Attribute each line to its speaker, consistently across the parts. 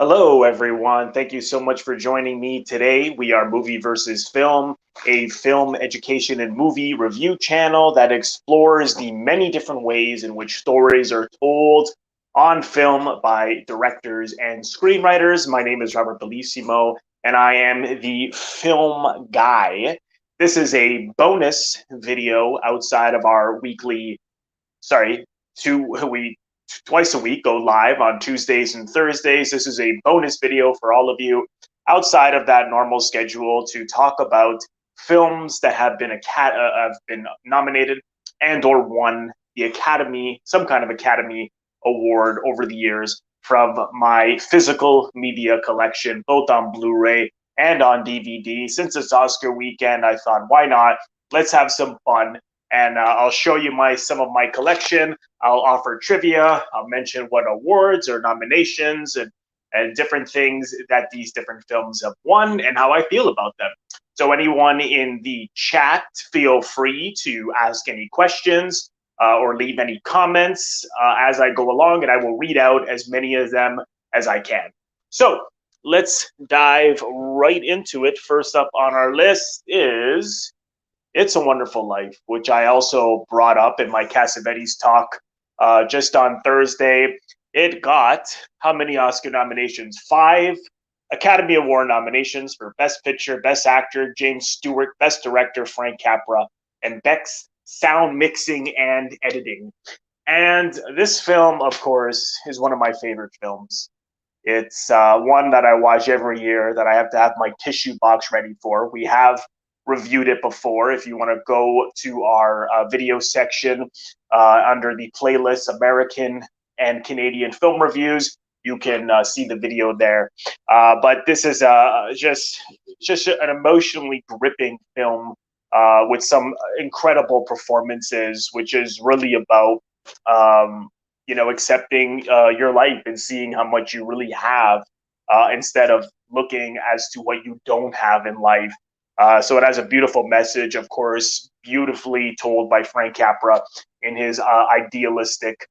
Speaker 1: Hello, everyone. Thank you so much for joining me today. We are Movie versus Film, a film education and movie review channel that explores the many different ways in which stories are told on film by directors and screenwriters. My name is Robert Bellissimo, and I am the film guy. This is a bonus video outside of our weekly, sorry, we twice a week go live on Tuesdays and Thursdays. This is a bonus video for all of you outside of that normal schedule to talk about films that have been nominated and or won the Academy, some kind of Academy award over the years from my physical media collection, both on Blu-ray and on DVD. Since it's Oscar weekend, I thought, why not? Let's have some fun. And I'll show you some of my collection. I'll offer trivia. I'll mention what awards or nominations and different things that these different films have won and how I feel about them. So anyone in the chat, feel free to ask any questions or leave any comments as I go along, and I will read out as many of them as I can. So let's dive right into it. First up on our list is It's a Wonderful Life, which I also brought up in my Cassavetes talk just on Thursday. It got how many Oscar nominations? 5 Academy Award nominations for Best Picture, Best Actor, James Stewart, Best Director, Frank Capra, and Best Sound Mixing and Editing. And this film, of course, is one of my favorite films. It's one that I watch every year that I have to have my tissue box ready for. We have reviewed it before. If you want to go to our video section under the playlist American and Canadian film reviews, you can see the video there. But this is just an emotionally gripping film with some incredible performances, which is really about accepting your life and seeing how much you really have instead of looking as to what you don't have in life. So it has a beautiful message, of course, beautifully told by Frank Capra in his idealistic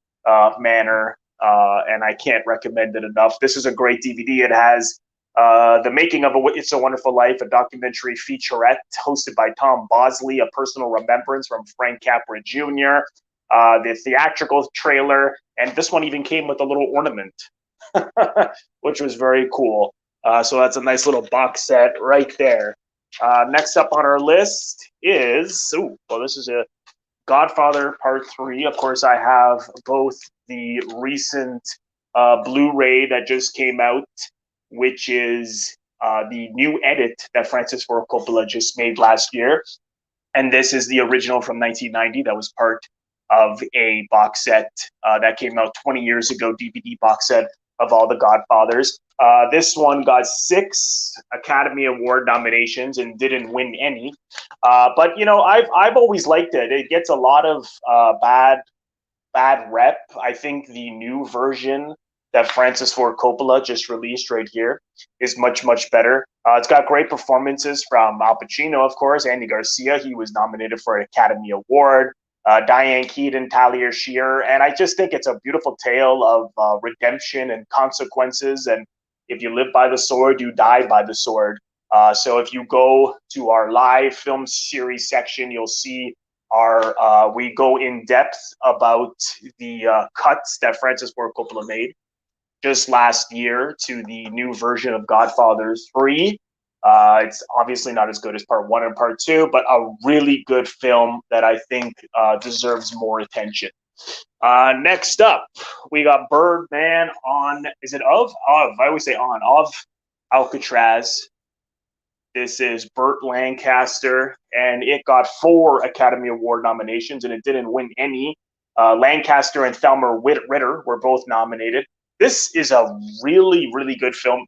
Speaker 1: manner, and I can't recommend it enough. This is a great DVD. It has the making of It's a Wonderful Life, a documentary featurette hosted by Tom Bosley, a personal remembrance from Frank Capra Jr., the theatrical trailer, and this one even came with a little ornament, which was very cool. So that's a nice little box set right there. Next up on our list is, this is a Godfather Part III. Of course, I have both the recent Blu-ray that just came out, which is the new edit that Francis Ford Coppola just made last year. And this is the original from 1990 that was part of a box set that came out 20 years ago, DVD box set of all the Godfathers. This one got 6 Academy Award nominations and didn't win any. But I've always liked it. It gets a lot of bad rep. I think the new version that Francis Ford Coppola just released right here is much better. It's got great performances from Al Pacino, of course, Andy Garcia. He was nominated for an Academy Award. Diane Keaton, Talia Shearer, and I just think it's a beautiful tale of redemption and consequences. And if you live by the sword, you die by the sword. So if you go to our live film series section, you'll see we go in depth about the cuts that Francis Ford Coppola made just last year to the new version of Godfather 3. It's obviously not as good as Part 1 and Part 2, but a really good film that I think deserves more attention. Next up, we got Birdman on, is it of? I always say on, of Alcatraz. This is Burt Lancaster, and it got 4 Academy Award nominations, and it didn't win any. Lancaster and Thelma Ritter were both nominated. This is a really good film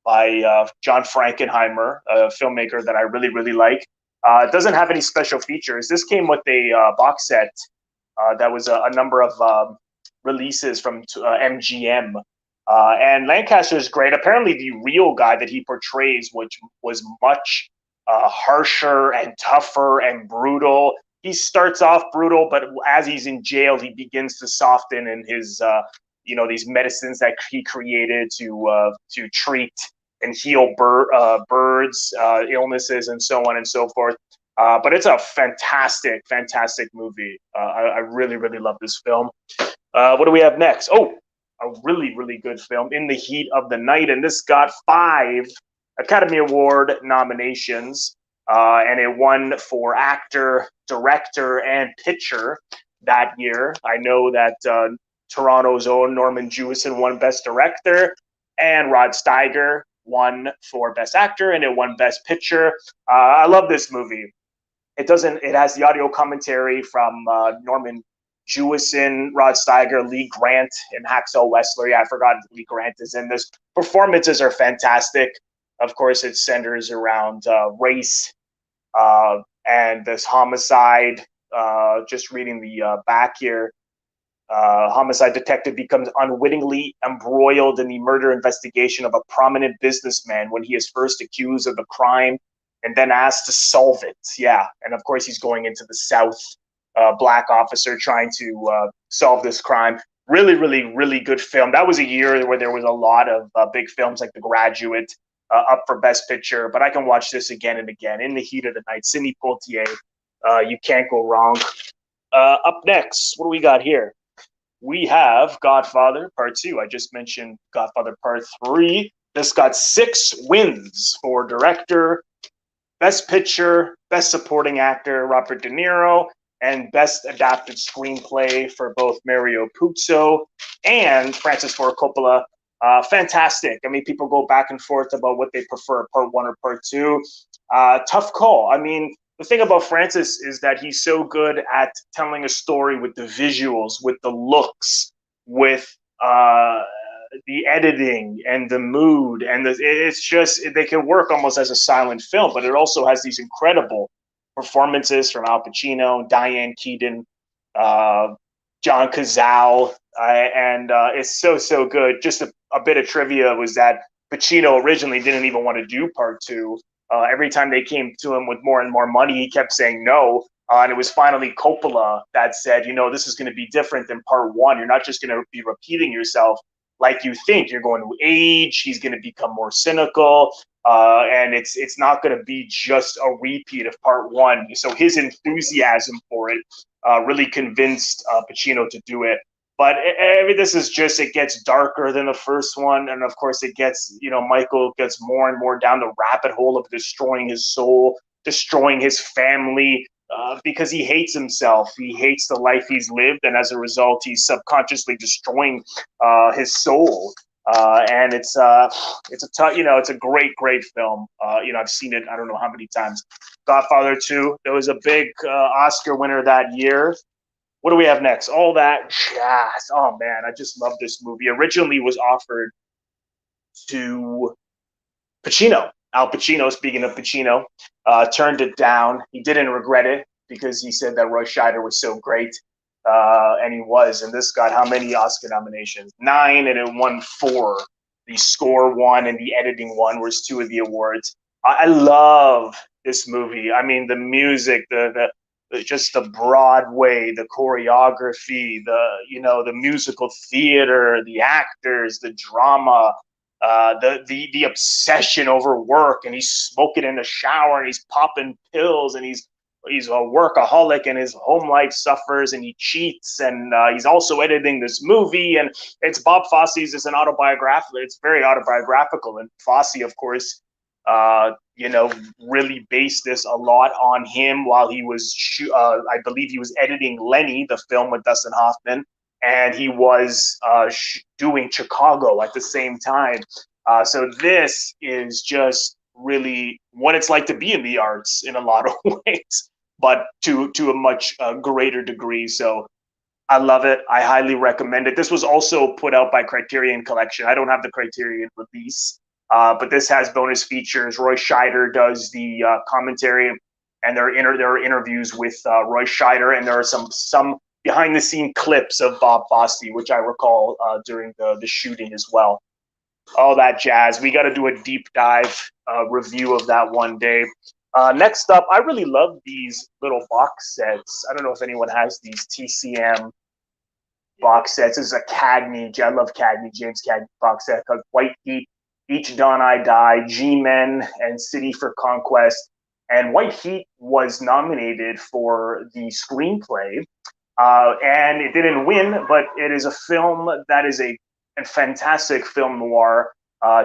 Speaker 1: by John Frankenheimer, a filmmaker that I really like. It doesn't have any special features. This came with a box set that was a number of releases from MGM. And Lancaster is great. Apparently the real guy that he portrays, which was much harsher and tougher and brutal. He starts off brutal, but as he's in jail, he begins to soften in his you know, these medicines that he created to treat and heal birds, illnesses, and so on and so forth. But it's a fantastic, fantastic movie. I really, really love this film. What do we have next? Oh, a really, really good film, In the Heat of the Night. And this got 5 Academy Award nominations. And it won for actor, director, and picture that year. I know that Toronto's own Norman Jewison won Best Director, and Rod Steiger won for Best Actor, and it won Best Picture. I love this movie. It has the audio commentary from Norman Jewison, Rod Steiger, Lee Grant, and Hacksaw Wessler. Yeah, I forgot Lee Grant is in this. Performances are fantastic. Of course, it centers around race and this homicide. Just reading the back here. Homicide detective becomes unwittingly embroiled in the murder investigation of a prominent businessman when he is first accused of the crime and then asked to solve it. Yeah, and of course he's going into the South, black officer trying to solve this crime. Really, really, really good film. That was a year where there was a lot of big films like The Graduate up for Best Picture, but I can watch this again and again. In the Heat of the Night, Sidney Poitier. You can't go wrong. Up next, what do we got here? We have Godfather Part II. I just mentioned Godfather Part III. This got 6 wins for director, Best Picture, Best Supporting Actor, Robert De Niro, and Best Adapted Screenplay for both Mario Puzo and Francis Ford Coppola. Fantastic. I mean, people go back and forth about what they prefer, Part 1 or Part 2. Tough call. I mean, the thing about Francis is that he's so good at telling a story with the visuals, with the looks, with the editing and the mood, and it's just, they can work almost as a silent film, but it also has these incredible performances from Al Pacino, Diane Keaton, John Cazale, and it's so good. Just a bit of trivia was that Pacino originally didn't even want to do Part 2. Every time they came to him with more and more money, he kept saying no. And it was finally Coppola that said, you know, this is going to be different than Part 1. You're not just going to be repeating yourself like you think. You're going to age. He's going to become more cynical. And it's not going to be just a repeat of Part 1. So his enthusiasm for it really convinced Pacino to do it. But this is just, it gets darker than the first one. And of course it gets, you know, Michael gets more and more down the rabbit hole of destroying his soul, destroying his family, because he hates himself. He hates the life he's lived. And as a result, he's subconsciously destroying his soul. And it's a tough, you know, it's a great, great film. You know, I've seen it, I don't know how many times. Godfather 2, there was a big Oscar winner that year. What do we have next? All That Jazz. Oh man, I just love this movie. Originally was offered to Pacino. Al Pacino, speaking of Pacino, turned it down. He didn't regret it because he said that Roy Scheider was so great. And he was. And this got how many Oscar nominations? 9, and it won 4. The score won and the editing won was 2 of the awards. I love this movie. I mean, the music, just the Broadway, the choreography, the musical theater, the actors, the drama, the obsession over work, and he's smoking in the shower and he's popping pills and he's a workaholic and his home life suffers and he cheats, and he's also editing this movie, and it's Bob Fosse's. It's an autobiographical. It's very autobiographical, and Fosse, of course, really based this a lot on him while he was, I believe he was editing Lenny, the film with Dustin Hoffman, and he was doing Chicago at the same time. So this is just really what it's like to be in the arts in a lot of ways, but to a much greater degree. So I love it. I highly recommend it. This was also put out by Criterion Collection. I don't have the Criterion release. But this has bonus features. Roy Scheider does the commentary, and there are interviews with Roy Scheider, and there are some behind-the-scene clips of Bob Fosse, which I recall during the shooting as well. All That Jazz. We got to do a deep dive review of that one day. Next up, I really love these little box sets. I don't know if anyone has these TCM box sets. This is a Cagney. I love Cagney, James Cagney box set called White Heat, Each Dawn I Die, G-Men, and City for Conquest. And White Heat was nominated for the screenplay, and it didn't win, but it is a film that is a fantastic film noir.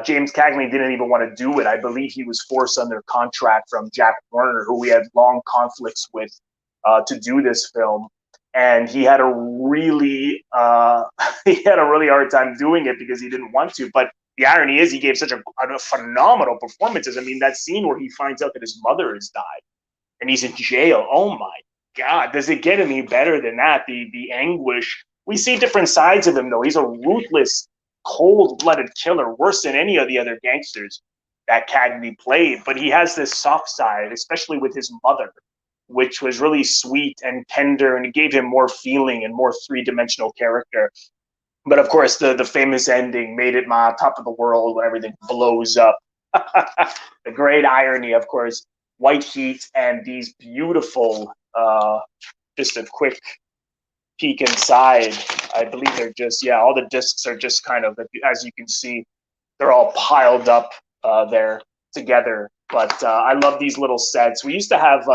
Speaker 1: James Cagney didn't even want to do it. I believe he was forced under contract from Jack Warner, who we had long conflicts with, to do this film. And he had a really he had a really hard time doing it because he didn't want to. But the irony is, he gave such a phenomenal performances. I mean, that scene where he finds out that his mother has died and he's in jail. Oh my God, does it get any better than that? The anguish. We see different sides of him, though. He's a ruthless, cold-blooded killer, worse than any of the other gangsters that Cagney played. But he has this soft side, especially with his mother, which was really sweet and tender, and it gave him more feeling and more three-dimensional character. But of course, the famous ending made it my top of the world when everything blows up. The great irony, of course, White Heat and these beautiful, just a quick peek inside. I believe they're just, yeah, all the discs are just kind of, as you can see, they're all piled up there together. But I love these little sets. We used to have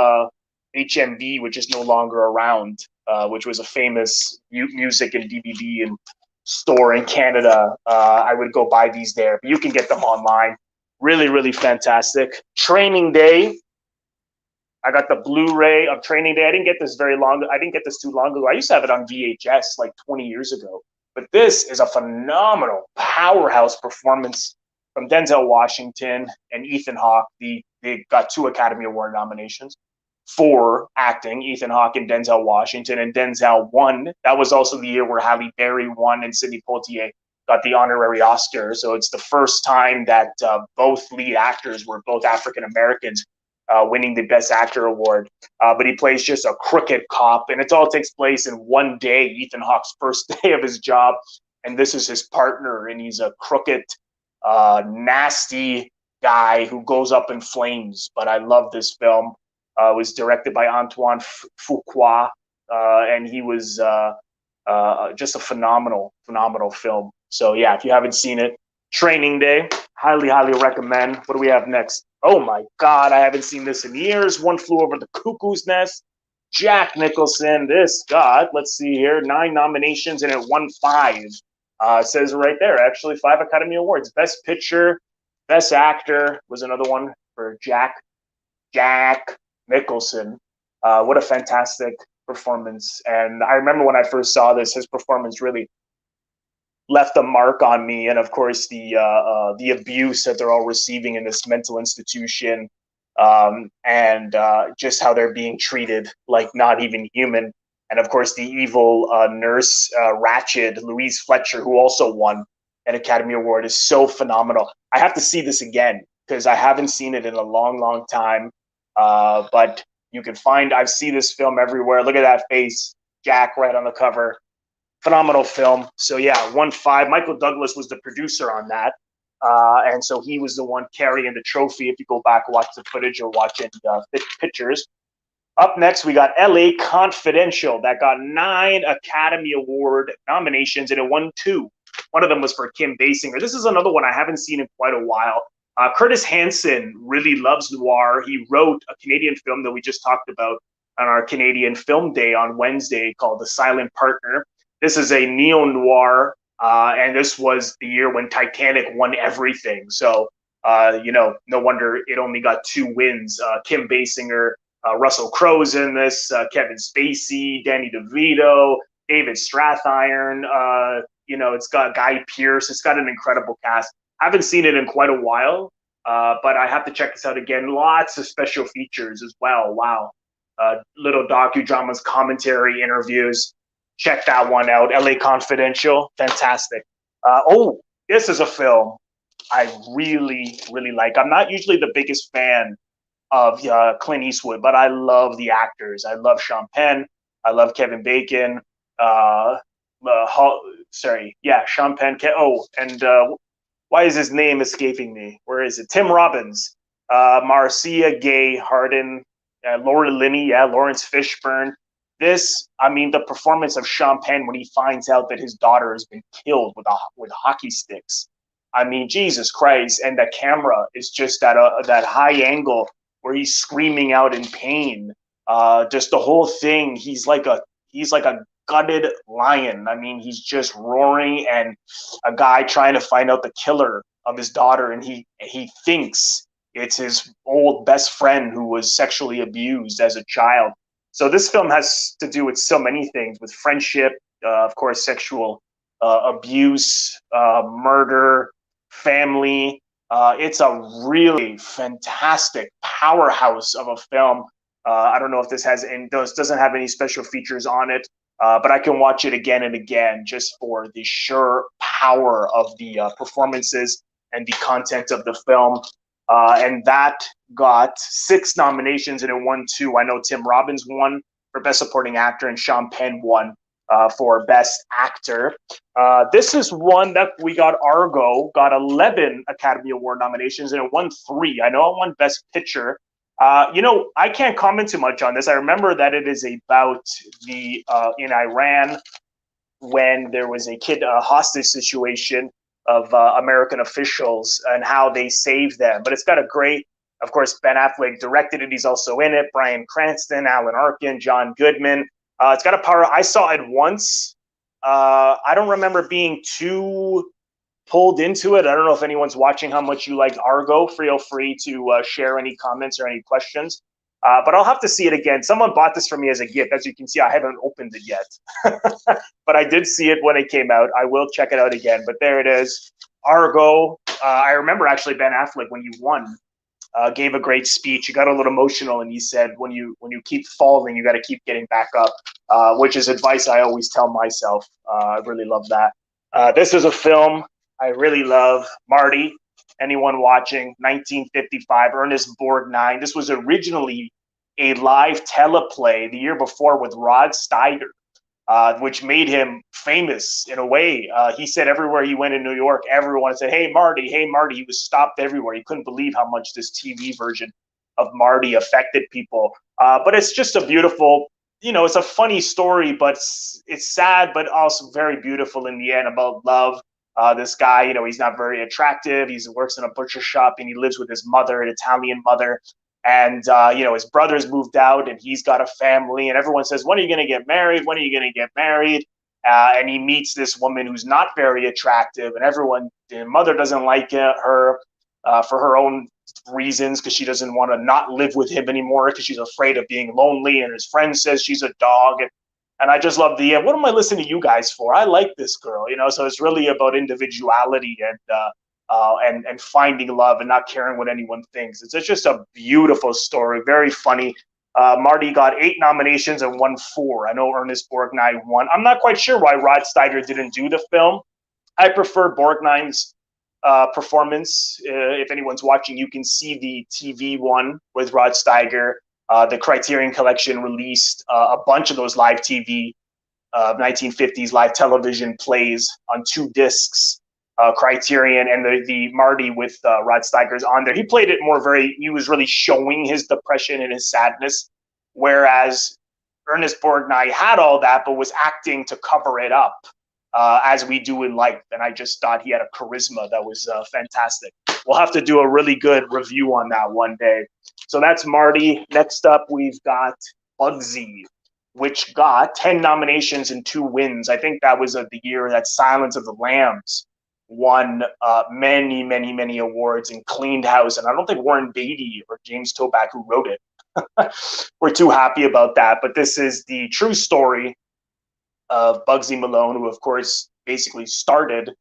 Speaker 1: HMV, which is no longer around, which was a famous music and DVD and store in Canada. I would go buy these there, but you can get them online. Really, really fantastic. Training Day. I got the Blu-ray of Training Day. I didn't get this too long ago. I used to have it on VHS like 20 years ago. But this is a phenomenal powerhouse performance from Denzel Washington and Ethan Hawke. They got 2 Academy Award nominations for acting, Ethan Hawke and Denzel Washington, and Denzel won. That was also the year where Halle Berry won and Sidney Poitier got the honorary Oscar. So it's the first time that both lead actors were both African Americans, winning the Best Actor award. But he plays just a crooked cop, and it all takes place in one day, Ethan Hawke's first day of his job, and this is his partner, and he's a crooked, nasty guy who goes up in flames. But I love this film. It was directed by Antoine Fuqua, and he was just a phenomenal film. So yeah, if you haven't seen it, Training Day, highly, highly recommend. What do we have next? Oh my God, I haven't seen this in years. One Flew Over the Cuckoo's Nest. Jack Nicholson, this God, let's see here, 9 nominations and it won 5. It says right there, actually 5 Academy Awards. Best Picture, Best Actor was another one for Jack Nicholson. What a fantastic performance. And I remember when I first saw this, his performance really left a mark on me. And of course, the abuse that they're all receiving in this mental institution, and just how they're being treated like not even human. And of course, the evil nurse, Ratched, Louise Fletcher, who also won an Academy Award, is so phenomenal. I have to see this again because I haven't seen it in a long, long time. But you can find, I see this film everywhere. Look at that face, Jack right on the cover. Phenomenal film. So yeah, 1-5. Michael Douglas was the producer on that. And so he was the one carrying the trophy. If you go back and watch the footage or watch any pictures. Up next, we got LA Confidential. That got 9 Academy Award nominations and it won 2. One of them was for Kim Basinger. This is another one I haven't seen in quite a while. Curtis Hanson really loves noir. He wrote a Canadian film that we just talked about on our Canadian Film Day on Wednesday called The Silent Partner. This is a neo-noir, and this was the year when Titanic won everything. So, no wonder it only got 2 wins. Kim Basinger, Russell Crowe's in this, Kevin Spacey, Danny DeVito, David Strathairn. It's got Guy Pearce. It's got an incredible cast. I haven't seen it in quite a while, but I have to check this out again. Lots of special features as well. Wow. Little docudramas, commentary, interviews. Check that one out. LA Confidential. Fantastic. This is a film I really, really like. I'm not usually the biggest fan of Clint Eastwood, but I love the actors. I love Sean Penn. I love Kevin Bacon. Sean Penn. Why is his name escaping me? Where is it? Tim Robbins. Marcia Gay Harden. Laura Linney. Yeah, Lawrence Fishburne. This, I mean, the performance of Sean Penn when he finds out that his daughter has been killed with hockey sticks. I mean, Jesus Christ! And the camera is just at that high angle where he's screaming out in pain. Just the whole thing. He's like a gutted lion. I mean, he's just roaring, and a guy trying to find out the killer of his daughter, and he thinks it's his old best friend who was sexually abused as a child. So this film has to do with so many things, with friendship, of course, sexual abuse, murder, family. It's a really fantastic powerhouse of a film. I don't know if this doesn't have any special features on it, but I can watch it again and again just for the sheer power of the performances and the content of the film. And that got 6 nominations, and it won 2. I know Tim Robbins won for Best Supporting Actor, and Sean Penn won for Best Actor. This is one that we got. Argo got 11 Academy Award nominations, and it won 3. I know it won Best Picture. I can't comment too much on this. I remember that it is about the in Iran, when there was a hostage situation of American officials and how they saved them. But it's got a great, of course, Ben Affleck directed it. He's also in it. Bryan Cranston, Alan Arkin, John Goodman. It's got a power. I saw it once. I don't remember being too pulled into it. I don't know if anyone's watching how much you like Argo. Feel free to share any comments or any questions. But I'll have to see it again. Someone bought this for me as a gift. As you can see, I haven't opened it yet. But I did see it when it came out. I will check it out again. But there it is, Argo. I remember actually Ben Affleck, when you won, gave a great speech. He got a little emotional, and he said, when you keep falling, you got to keep getting back up, which is advice I always tell myself. I really love that. This is a film I really love. Marty. Anyone watching? 1955, Ernest Borgnine. This was originally a live teleplay the year before with Rod Steiger, which made him famous in a way. He said everywhere he went in New York, everyone said, "Hey, Marty, hey, Marty." He was stopped everywhere. He couldn't believe how much this TV version of Marty affected people. But it's just a beautiful, it's a funny story, but it's sad, but also very beautiful in the end, about love. This guy, he's not very attractive. He works in a butcher shop, and he lives with his mother, an Italian mother. And, his brother's moved out, and he's got a family. And everyone says, "When are you going to get married? When are you going to get married?" And he meets this woman who's not very attractive. And the mother doesn't like her for her own reasons, because she doesn't want to not live with him anymore, because she's afraid of being lonely. And his friend says she's a dog. And I just love what am I listening to you guys for? I like this girl, So it's really about individuality and finding love and not caring what anyone thinks. It's just a beautiful story, very funny. Marty got 8 nominations and won 4. I know Ernest Borgnine won. I'm not quite sure why Rod Steiger didn't do the film. I prefer Borgnine's performance. If anyone's watching, you can see the TV one with Rod Steiger. The Criterion Collection released a bunch of those live TV 1950s live television plays on 2 discs. Criterion and the Marty with Rod Steiger's on there. He played it he was really showing his depression and his sadness, whereas Ernest Borgnine had all that, but was acting to cover it up, as we do in life. And I just thought he had a charisma that was fantastic. We'll have to do a really good review on that one day. So that's Marty. Next up, we've got Bugsy, which got 10 nominations and 2 wins. I think that was the year that Silence of the Lambs won many, many, many awards and cleaned house. And I don't think Warren Beatty or James Toback, who wrote it, were too happy about that. But this is the true story of Bugsy Malone, who, of course, basically started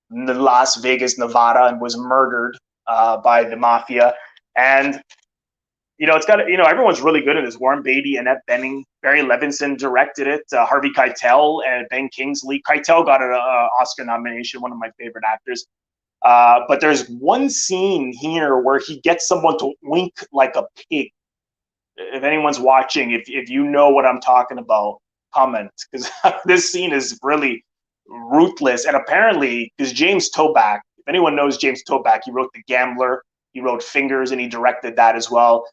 Speaker 1: in Las Vegas, Nevada, and was murdered by the mafia. And it's got, everyone's really good in this. Warren Beatty, Annette Bening, Barry Levinson directed it. Harvey Keitel and Ben Kingsley. Keitel got an Oscar nomination, one of my favorite actors. But there's one scene here where he gets someone to wink like a pig. If anyone's watching, if you know what I'm talking about, comment, because this scene is really ruthless. And apparently, because James Toback, if anyone knows James Toback, he wrote The Gambler, he wrote Fingers, and he directed that as well.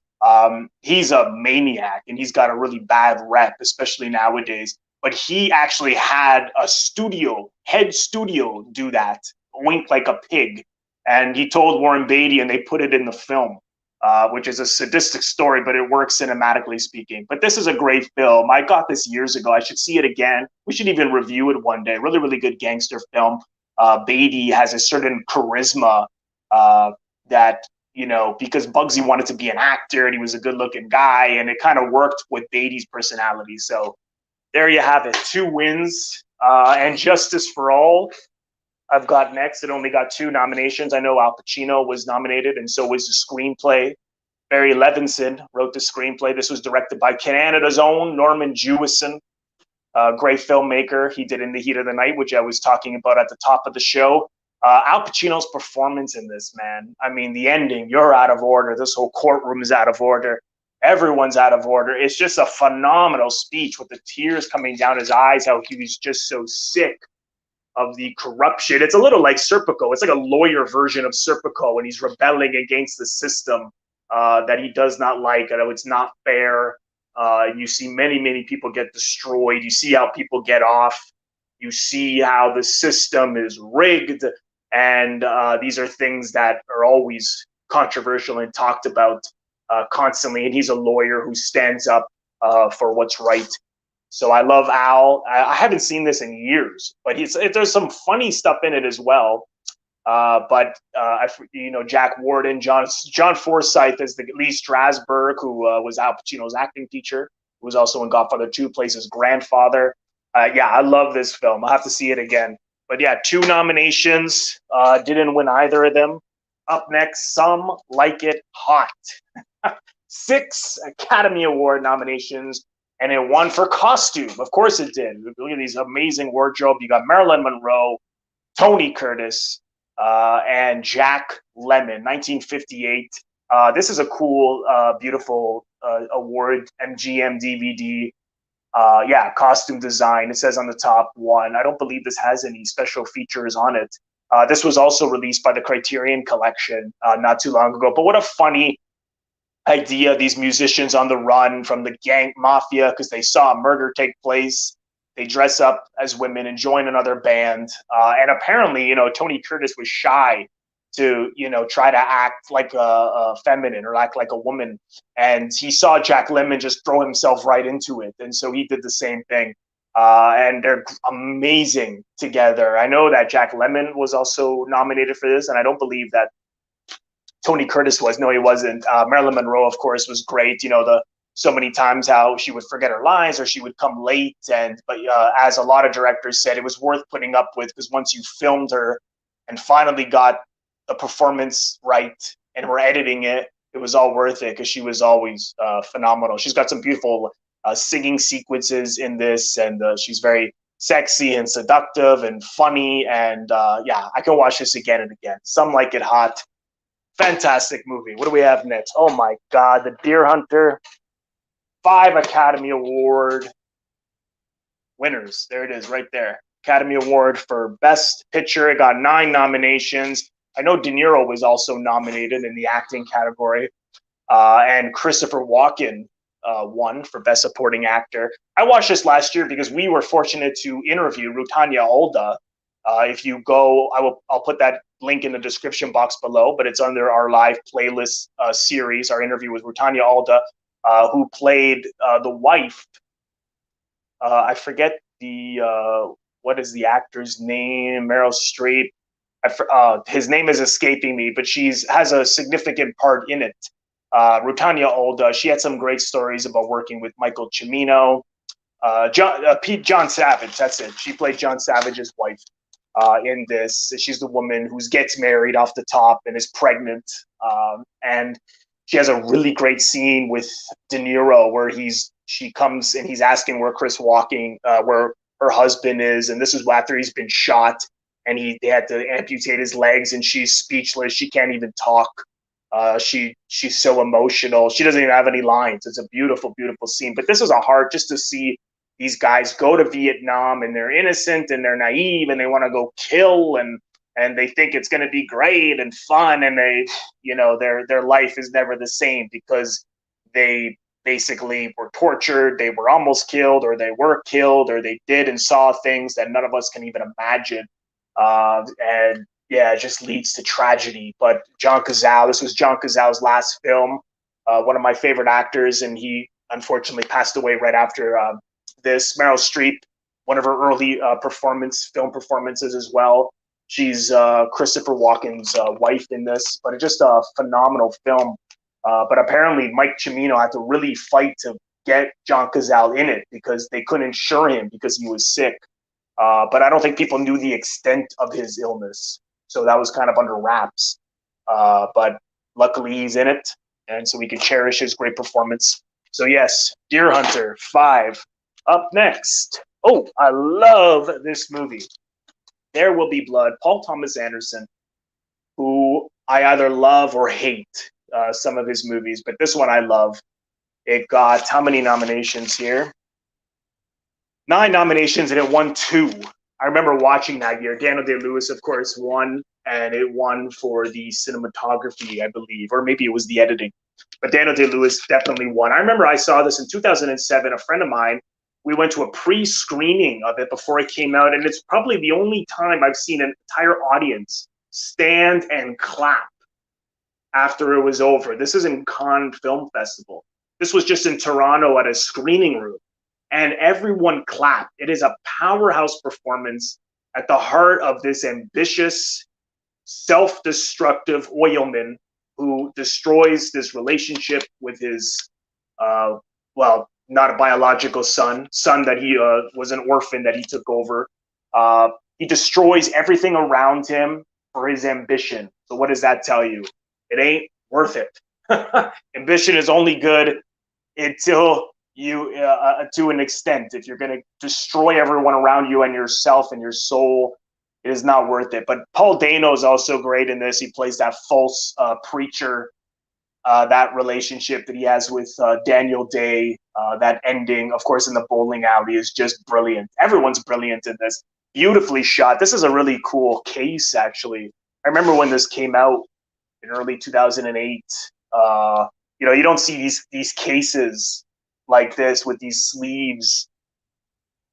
Speaker 1: He's a maniac and he's got a really bad rep, especially nowadays. But he actually had a head studio do that, wink like a pig. And he told Warren Beatty and they put it in the film, which is a sadistic story, but it works cinematically speaking. But this is a great film. I got this years ago. I should see it again. We should even review it one day. Really, really good gangster film. Beatty has a certain charisma that, because Bugsy wanted to be an actor and he was a good looking guy, and it kind of worked with Beatty's personality. So there you have it. 2 wins. And Justice for All, I've got next. It only got 2 nominations. I know Al Pacino was nominated, and so was the screenplay. Barry Levinson wrote the screenplay. This was directed by Canada's own Norman Jewison, a great filmmaker. He did In the Heat of the Night, which I was talking about at the top of the show. Al Pacino's performance in this, man. I mean, the ending, you're out of order. This whole courtroom is out of order. Everyone's out of order. It's just a phenomenal speech with the tears coming down his eyes, how he was just so sick of the corruption. It's a little like Serpico. It's like a lawyer version of Serpico, and he's rebelling against the system that he does not like. I know it's not fair. You see many, many people get destroyed. You see how people get off. You see how the system is rigged. And these are things that are always controversial and talked about constantly. And he's a lawyer who stands up for what's right. So I love Al. I haven't seen this in years, but there's some funny stuff in it as well. Jack Warden, John Forsythe as the Lee Strasberg, who was Al Pacino's acting teacher, who was also in Godfather II, plays his grandfather. I love this film. I'll have to see it again. But yeah, 2 nominations. Didn't win either of them. Up next, Some Like It Hot. 6 Academy Award nominations, and it won for costume. Of course it did. Look at these amazing wardrobe. You got Marilyn Monroe, Tony Curtis, and Jack Lemmon, 1958. This is a cool, beautiful award, MGM DVD. Costume design. It says on the top 1. I don't believe this has any special features on it. This was also released by the Criterion Collection not too long ago. But what a funny idea, these musicians on the run from the gang mafia because they saw a murder take place. They dress up as women and join another band. And apparently, Tony Curtis was shy to, try to act like a feminine or act like a woman. And he saw Jack Lemmon just throw himself right into it. And so he did the same thing. And they're amazing together. I know that Jack Lemmon was also nominated for this, and I don't believe that Tony Curtis was. No, he wasn't. Marilyn Monroe, of course, was great. So many times how she would forget her lines or she would come late. But as a lot of directors said, it was worth putting up with because once you filmed her and finally got the performance right and were editing it, it was all worth it because she was always phenomenal. She's got some beautiful singing sequences in this, and she's very sexy and seductive and funny. And I can watch this again and again. Some Like It Hot. Fantastic movie. What do we have next? Oh my God, The Deer Hunter. 5 Academy Award winners. There it is right there. Academy Award for Best Picture. It got 9 nominations. I know De Niro was also nominated in the acting category. And Christopher Walken won for Best Supporting Actor. I watched this last year because we were fortunate to interview Rutanya Alda. If you go, I'll put that link in the description box below, but it's under our live playlist series, our interview with Rutanya Alda, who played the wife. I forget what is the actor's name? Meryl Streep. His name is escaping me, but has a significant part in it. Rutanya Alda, she had some great stories about working with Michael Cimino. John Savage, that's it. She played John Savage's wife in this. She's the woman who gets married off the top and is pregnant. And she has a really great scene with De Niro where she comes and he's asking where where her husband is. And this is after he's been shot and they had to amputate his legs and she's speechless. She can't even talk. She's so emotional. She doesn't even have any lines. It's a beautiful, beautiful scene. But this is a hard just to see these guys go to Vietnam and they're innocent and they're naive and they want to go kill and they think it's going to be great and fun and their life is never the same because they basically were tortured, they were almost killed, or they were killed, or they did and saw things that none of us can even imagine. And yeah, it just leads to tragedy. But John Cazale, this was John Cazale's last film, one of my favorite actors, and he unfortunately passed away right after this. Meryl Streep, one of her early film performances as well. She's Christopher Walken's wife in this, but it's just a phenomenal film. But apparently Mike Cimino had to really fight to get John Cazale in it because they couldn't insure him because he was sick. But I don't think people knew the extent of his illness. So that was kind of under wraps. But luckily he's in it, and so we can cherish his great performance. So yes, Deer Hunter 5. Up next. Oh, I love this movie. There Will Be Blood, Paul Thomas Anderson, who I either love or hate some of his movies, but this one I love. It got how many nominations here? 9 nominations, and it won 2. I remember watching that year. Daniel Day-Lewis, of course, won, and it won for the cinematography, I believe, or maybe it was the editing. But Daniel Day-Lewis definitely won. I remember I saw this in 2007. A friend of mine, we went to a pre-screening of it before it came out, and it's probably the only time I've seen an entire audience stand and clap after it was over. This is in Cannes Film Festival. This was just in Toronto at a screening room, and everyone clapped. It is a powerhouse performance at the heart of this ambitious, self-destructive oilman who destroys this relationship with his, well, not a biological son that he was an orphan that he took over. He destroys everything around him for his ambition. So what does that tell you? It ain't worth it. Ambition is only good until you, to an extent. If you're going to destroy everyone around you and yourself and your soul, it is not worth it. But Paul Dano is also great in this. He plays that false preacher, that relationship that he has with Daniel Day, that ending, of course, in the bowling alley is just brilliant. Everyone's brilliant in this. Beautifully shot. This is a really cool case, actually. I remember when this came out in early 2008. You know, you don't see these cases like this with these sleeves,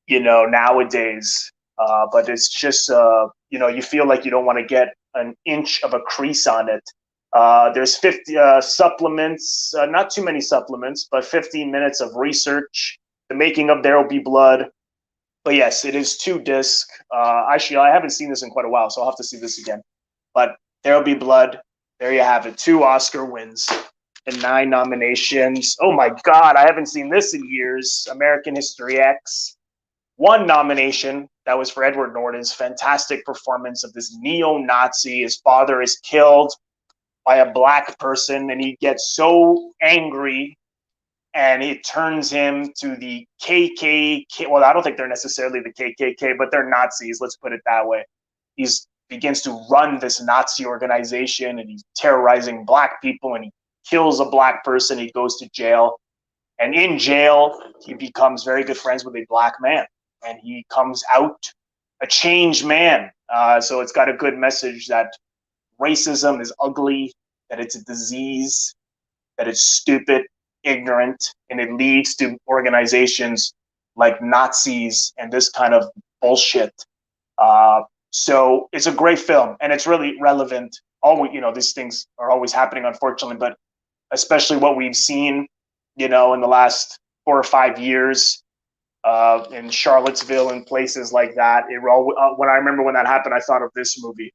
Speaker 1: you know, nowadays. But it's just, you know, you feel like you don't want to get an inch of a crease on it. There's 50 supplements, not too many supplements, but 15 minutes of research, the making of There Will Be Blood. But yes, it is 2 disc. Actually, I haven't seen this in quite a while, so I'll have to see this again. But There Will Be Blood, there you have it. 2 Oscar wins and 9 nominations. Oh my God, I haven't seen this in years. American History X. 1 nomination. That was for Edward Norton's fantastic performance of this neo-Nazi. His father is killed by a black person, and he gets so angry, and it turns him to the KKK. Well, I don't think they're necessarily the KKK, but they're Nazis. Let's put it that way. He begins to run this Nazi organization, and he's terrorizing black people, and he kills a black person. He goes to jail, and in jail, he becomes very good friends with a black man, and he comes out a changed man. So it's got a good message that racism is ugly, that it's a disease, that it's stupid, ignorant, and it leads to organizations like Nazis and this kind of bullshit. So it's a great film, and it's really relevant. You know, these things are always happening, unfortunately, but especially what we've seen, you know, in the last 4 or 5 years in Charlottesville and places like that. When I remember when that happened, I thought of this movie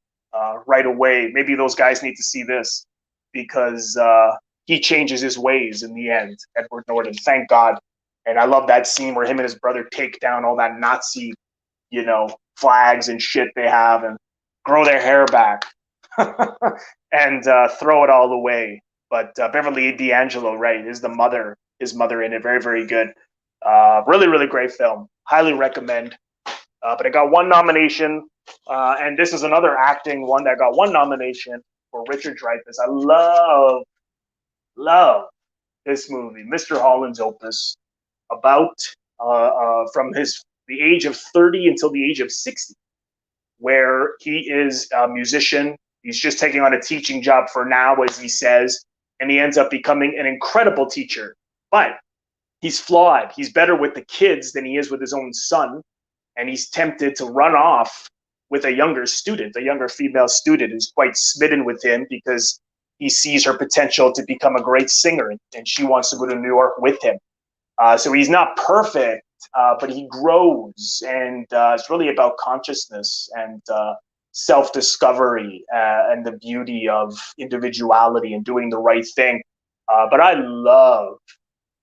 Speaker 1: right away. Maybe those guys need to see this because he changes his ways in the end, Edward Norton, thank God. And I love that scene where him and his brother take down all that Nazi, you know, flags and shit they have and grow their hair back and throw it all away. But Beverly D'Angelo, right, is his mother in it. Very, very good. Really, really great film. Highly recommend. But it got 1 nomination. And this is another acting one that got 1 nomination for Richard Dreyfuss. I love this movie, Mr. Holland's Opus, about from the age of 30 until the age of 60, where he is a musician. He's just taking on a teaching job for now, as he says. and he ends up becoming an incredible teacher. But he's flawed. He's better with the kids than he is with his own son, and he's tempted to run off with a younger student, a younger female student who's quite smitten with him because he sees her potential to become a great singer, and she wants to go to New York with him. So he's not perfect, but he grows, and it's really about consciousness and self-discovery and the beauty of individuality and doing the right thing. But I love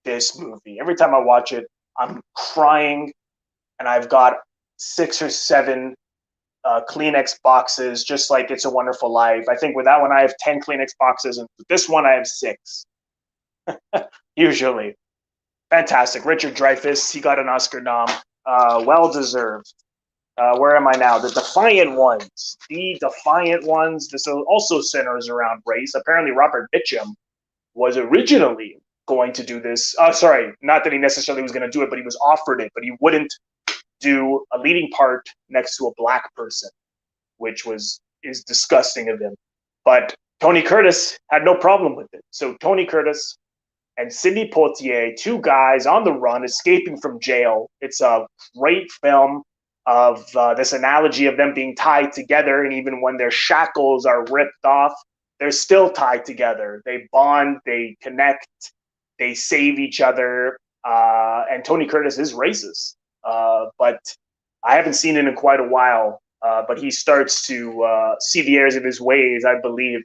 Speaker 1: this movie. Every time I watch it, I'm crying, and I've got 6 or 7 Kleenex boxes, just like It's a Wonderful Life. I think with that one, I have 10 Kleenex boxes, and with this one, I have 6, usually. Fantastic. Richard Dreyfuss, he got an Oscar nom. Well-deserved. Where am I now? The Defiant Ones. The Defiant Ones. This also centers around race. Apparently, Robert Mitchum was originally going to do this. Sorry, not that he necessarily was going to do it, but he was offered it, but he wouldn't do a leading part next to a black person, which is disgusting of him. But Tony Curtis had no problem with it. So Tony Curtis and Sidney Poitier, 2 guys on the run, escaping from jail. It's a great film of this analogy of them being tied together, and even when their shackles are ripped off, they're still tied together. They bond, they connect, they save each other, and Tony Curtis is racist. But I haven't seen it in quite a while, but he starts to see the errors of his ways, I believe.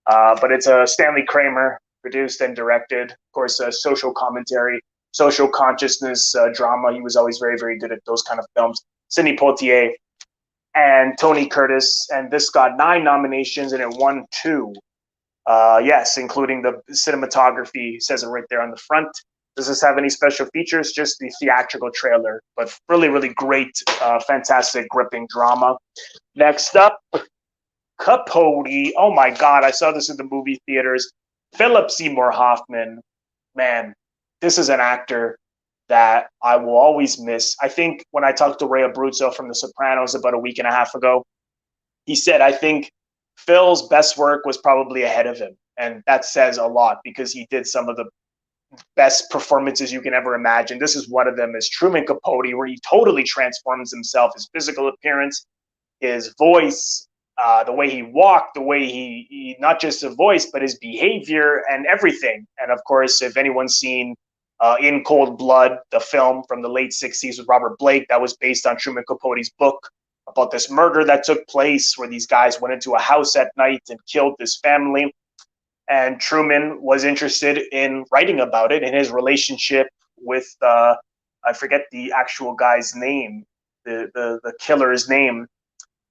Speaker 1: But it's a Stanley Kramer produced and directed, of course, a social commentary, social consciousness drama. He was always very, very good at those kind of films. Sidney Poitier and Tony Curtis, and this got 9 nominations, and it won 2. Yes, including the cinematography, says it right there on the front. Does this have any special features? Just the theatrical trailer, but really, really great, fantastic, gripping drama. Next up, Capote. Oh my God, I saw this in the movie theaters. Philip Seymour Hoffman, man, this is an actor that I will always miss. I think when I talked to Ray Abruzzo from The Sopranos about a week and a half ago, he said, I think Phil's best work was probably ahead of him. And that says a lot because he did some of the best performances you can ever imagine. This is one of them, is Truman Capote, where he totally transforms himself, his physical appearance, his voice, the way he walked, the way he not just a voice, but his behavior and everything. And of course, if anyone's seen In Cold Blood, the film from the late 60s with Robert Blake, that was based on Truman Capote's book about this murder that took place where these guys went into a house at night and killed this family. And Truman was interested in writing about it and his relationship with, I forget the actual guy's name, the killer's name,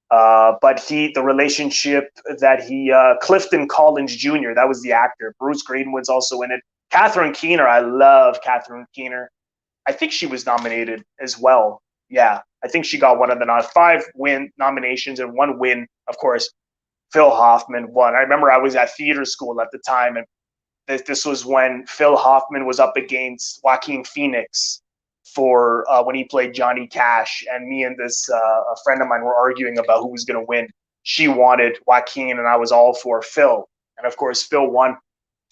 Speaker 1: but the relationship that Clifton Collins Jr., that was the actor. Bruce Greenwood's also in it. Catherine Keener, I love Catherine Keener. I think she was nominated as well. Yeah, I think she got one of the 5 nominations and 1 win, of course. Phil Hoffman won. I remember I was at theater school at the time, and this was when Phil Hoffman was up against Joaquin Phoenix for when he played Johnny Cash, and me and this a friend of mine were arguing about who was going to win. She wanted Joaquin, and I was all for Phil. And of course, Phil won.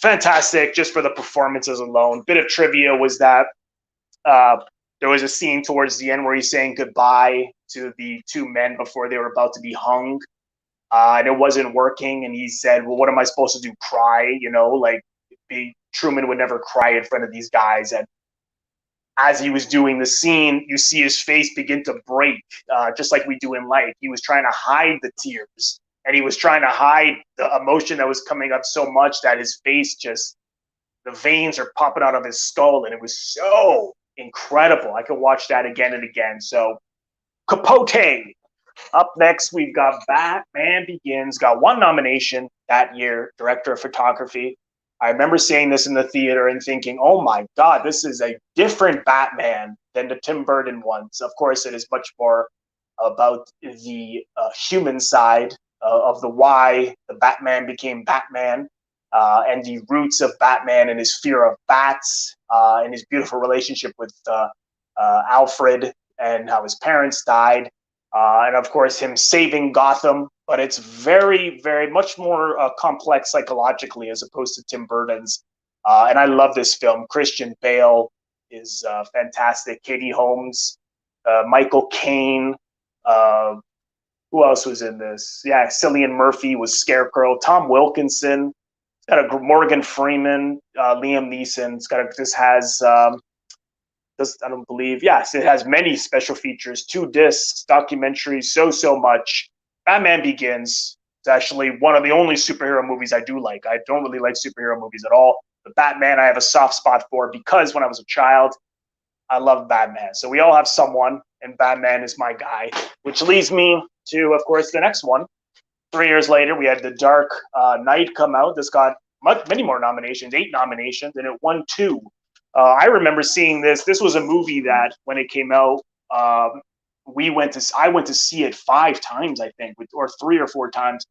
Speaker 1: Fantastic, just for the performances alone. Bit of trivia was that there was a scene towards the end where he's saying goodbye to the 2 men before they were about to be hung. And it wasn't working, and he said, well, what am I supposed to do, cry? You know, like, Truman would never cry in front of these guys. And as he was doing the scene, you see his face begin to break, just like we do in life. He was trying to hide the tears, and he was trying to hide the emotion that was coming up so much that his face just, the veins are popping out of his skull, and it was so incredible. I could watch that again and again. So, Capote. Up next, we've got Batman Begins. Got 1 nomination that year, director of photography. I remember seeing this in the theater and thinking, oh my God, this is a different Batman than the Tim Burton ones. Of course, it is much more about the human side of the why the Batman became Batman, and the roots of Batman and his fear of bats, and his beautiful relationship with Alfred and how his parents died. and of course him saving Gotham. But it's very, very much more complex psychologically as opposed to Tim Burton's. And I love this film. Christian Bale is fantastic. Katie Holmes, Michael Caine. Uh, who else was in this? Yeah, Cillian Murphy was Scarecrow. Tom Wilkinson. It's got a Morgan Freeman, Liam Neeson. It's got a, this has this, I don't believe. Yes, it has many special features, 2 discs, documentaries, so much. Batman Begins is actually one of the only superhero movies I do like. I don't really like superhero movies at all. But Batman, I have a soft spot for because when I was a child, I loved Batman. So we all have someone, and Batman is my guy. Which leads me to, of course, the next one. 3 years later, we had The Dark Knight come out. This got many more nominations, 8 nominations, and it won 2. I remember seeing this. This was a movie that when it came out, I went to see it 5 times, I think, or 3 or 4 times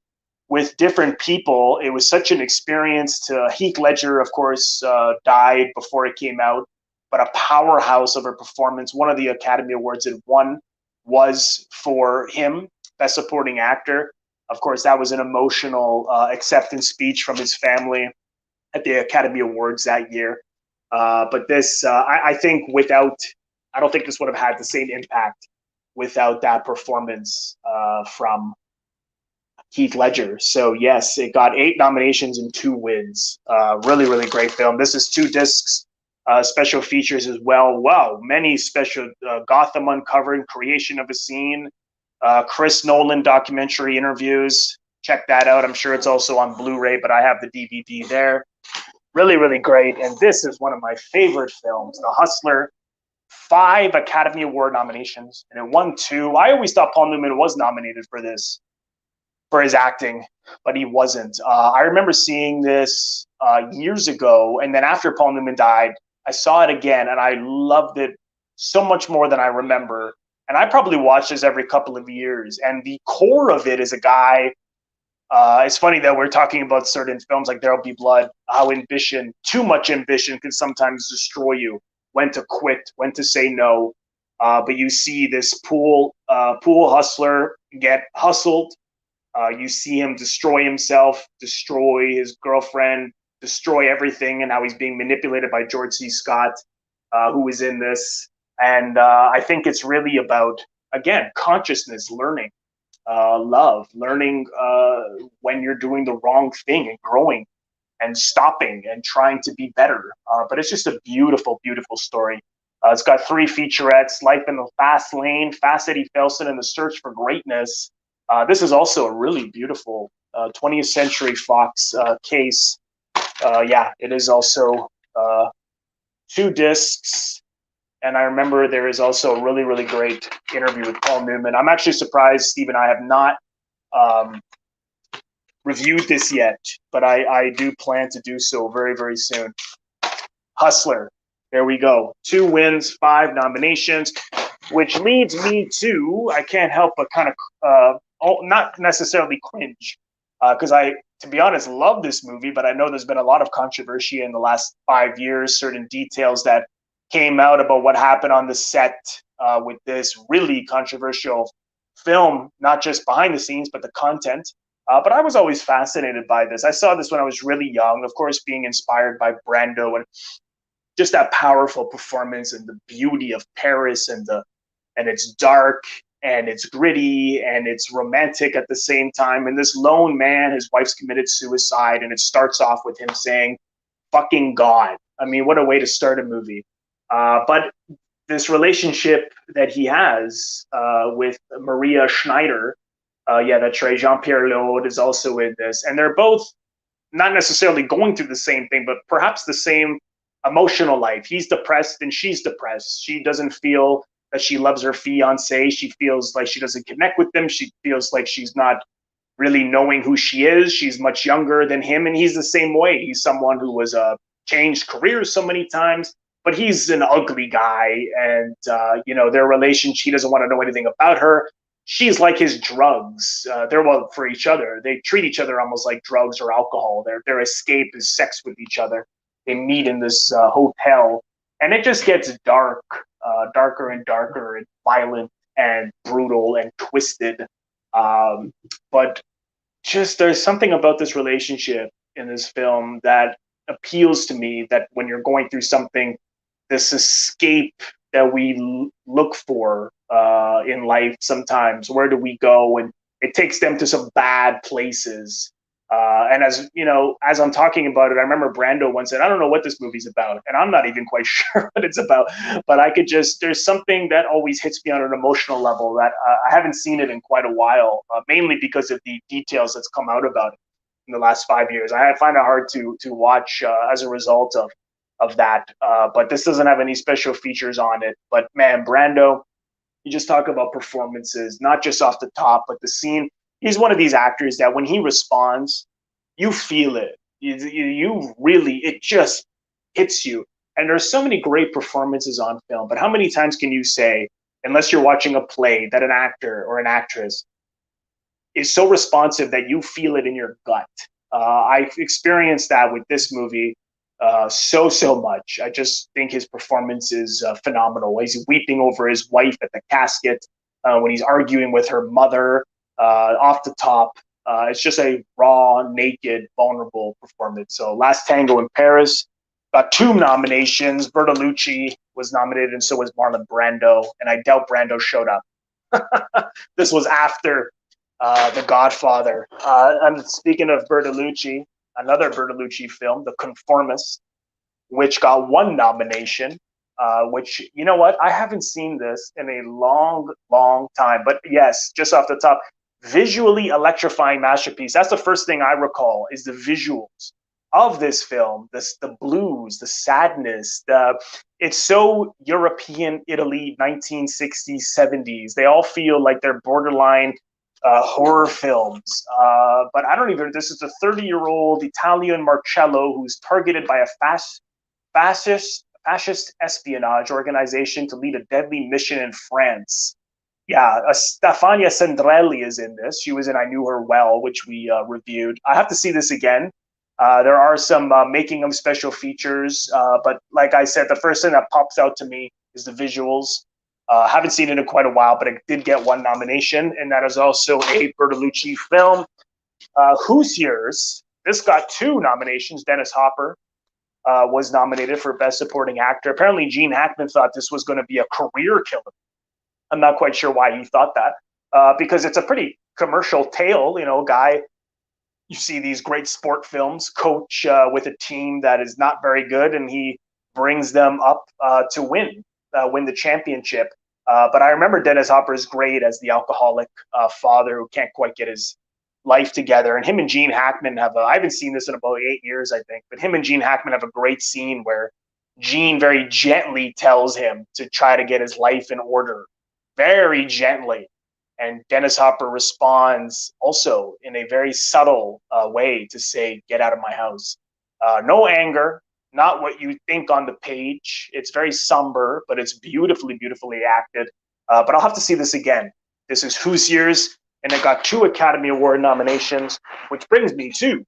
Speaker 1: with different people. It was such an experience. Heath Ledger, of course, died before it came out, but a powerhouse of a performance. One of the Academy Awards it won was for him, Best Supporting Actor. Of course, that was an emotional acceptance speech from his family at the Academy Awards that year. But this, I think I don't think this would have had the same impact without that performance from Heath Ledger. So yes, it got 8 nominations and 2 wins. Really, really great film. This is 2 discs, special features as well. Wow, many special Gotham Uncovering, Creation of a Scene, Chris Nolan documentary interviews. Check that out. I'm sure it's also on Blu-ray, but I have the DVD there. Really, really great. And this is one of my favorite films, The Hustler. 5 Academy Award nominations, and it won 2. I always thought Paul Newman was nominated for this, for his acting, but he wasn't. I remember seeing this years ago, and then after Paul Newman died, I saw it again, and I loved it so much more than I remember. And I probably watch this every couple of years. And the core of it is a guy. It's funny that we're talking about certain films like There'll Be Blood, how too much ambition can sometimes destroy you. When to quit, when to say no. But you see this pool hustler get hustled. You see him destroy himself, destroy his girlfriend, destroy everything, and how he's being manipulated by George C. Scott, who is in this. And I think it's really about, again, consciousness, learning, love, learning when you're doing the wrong thing and growing and stopping and trying to be better. But it's just a beautiful, beautiful story. It's got 3 featurettes, Life in the Fast Lane, Fast Eddie Felson, and The Search for Greatness. This is also a really beautiful 20th Century Fox case. Yeah, it is also 2 discs. And I remember there is also a really, really great interview with Paul Newman. I'm actually surprised Steve and I have not reviewed this yet, but I do plan to do so very, very soon. Hustler, there we go. 2 wins, 5 nominations, which leads me to, I can't help but kind of, not necessarily cringe, because to be honest, love this movie, but I know there's been a lot of controversy in the last 5 years, certain details that came out about what happened on the set with this really controversial film, not just behind the scenes, but the content. But I was always fascinated by this. I saw this when I was really young, of course, being inspired by Brando and just that powerful performance and the beauty of Paris, and it's dark and it's gritty and it's romantic at the same time. And this lone man, his wife's committed suicide, and it starts off with him saying, "Fucking God." I mean, what a way to start a movie. But this relationship that he has with Maria Schneider, that's right, Jean-Pierre Léaud is also in this. And they're both not necessarily going through the same thing, but perhaps the same emotional life. He's depressed and she's depressed. She doesn't feel that she loves her fiancé. She feels like she doesn't connect with him. She feels like she's not really knowing who she is. She's much younger than him, and he's the same way. He's someone who was changed careers so many times, but he's an ugly guy, and their relationship, he doesn't want to know anything about her. She's like his drugs. They're well for each other. They treat each other almost like drugs or alcohol. Their escape is sex with each other. They meet in this hotel, and it just gets darker and darker and violent. and brutal and twisted. But just there's something about this relationship in this film that appeals to me, that when you're going through something, this escape that we look for in life sometimes, where do we go? And it takes them to some bad places. And as you know, as I'm talking about it, I remember Brando once said, I don't know what this movie's about. And I'm not even quite sure what it's about, but I could just, there's something that always hits me on an emotional level that I haven't seen it in quite a while, mainly because of the details that's come out about it in the last 5 years. I find it hard to watch as a result of that. But this doesn't have any special features on it. But man, Brando, you just talk about performances, not just off the top, but the scene. He's one of these actors that when he responds, you feel it. You really, it just hits you. And there's so many great performances on film, but how many times can you say, unless you're watching a play, that an actor or an actress is so responsive that you feel it in your gut? I've experienced that with this movie so much. I just think his performance is phenomenal. He's weeping over his wife at the casket, when he's arguing with her mother, off the top. It's just a raw, naked, vulnerable performance. So Last Tango in Paris got 2 nominations. Bertolucci was nominated, and so was Marlon Brando, and I doubt Brando showed up. This was after The Godfather. And speaking of Bertolucci, another Bertolucci film, The Conformist, which got 1 nomination, which, you know what, I haven't seen this in a long time. But yes, just off the top, visually electrifying masterpiece. That's the first thing I recall, is the visuals of this film, the blues, the sadness. It's so European Italy, 1960s, 70s. They all feel like they're borderline horror films. But I don't even, this is a 30-year-old Italian Marcello who's targeted by a fascist espionage organization to lead a deadly mission in France. Yeah, Stefania Sandrelli is in this. She was in I Knew Her Well, which we reviewed. I have to see this again. There are some making of special features, but like I said, the first thing that pops out to me is the visuals. Haven't seen it in quite a while, but it did get 1 nomination, and that is also a Bertolucci film. Hoosiers, this got 2 nominations. Dennis Hopper was nominated for Best Supporting Actor. Apparently, Gene Hackman thought this was going to be a career killer. I'm not quite sure why he thought that, because it's a pretty commercial tale. You know, guy, you see these great sport films, coach with a team that is not very good, and he brings them up to win the championship. But I remember Dennis Hopper is great as the alcoholic father who can't quite get his life together. And him and Gene Hackman have I haven't seen this in about 8 years, I think, but him and Gene Hackman have a great scene where Gene very gently tells him to try to get his life in order, very gently. And Dennis Hopper responds also in a very subtle way to say, get out of my house. No anger, not what you think on the page. It's very somber, but it's beautifully acted. But I'll have to see this again. This is Hoosiers, and it got 2 Academy Award nominations, which brings me to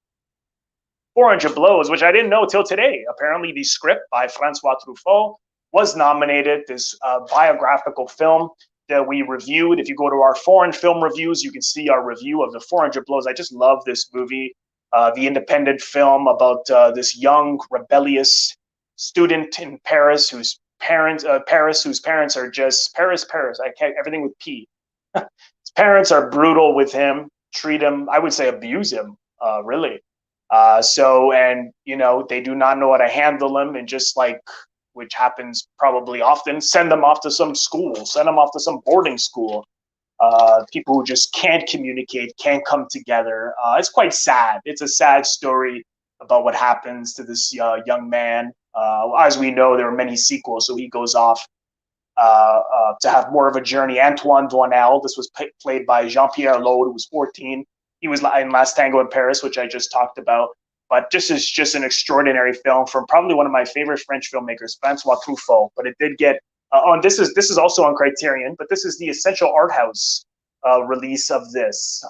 Speaker 1: 400 Blows, which I didn't know till today. Apparently, the script by Francois Truffaut was nominated. This biographical film that we reviewed. If you go to our foreign film reviews, you can see our review of the 400 Blows. I just love this movie. The independent film about this young, rebellious student in Paris whose parents are just Paris. I can't, everything with P. His parents are brutal with him, treat him, I would say abuse him, really. And you know, they do not know how to handle him, and just like, which happens probably often, send them off to some school, send them off to some boarding school. People who just can't communicate, can't come together. It's quite sad. It's a sad story about what happens to this young man. As we know, there are many sequels, so he goes off to have more of a journey. Antoine Doinel, this was played by Jean-Pierre Laude, who was 14. He was in Last Tango in Paris, which I just talked about. But this is just an extraordinary film from probably one of my favorite French filmmakers, Francois Truffaut. But it did get this is also on Criterion, but this is the Essential Art House release of this.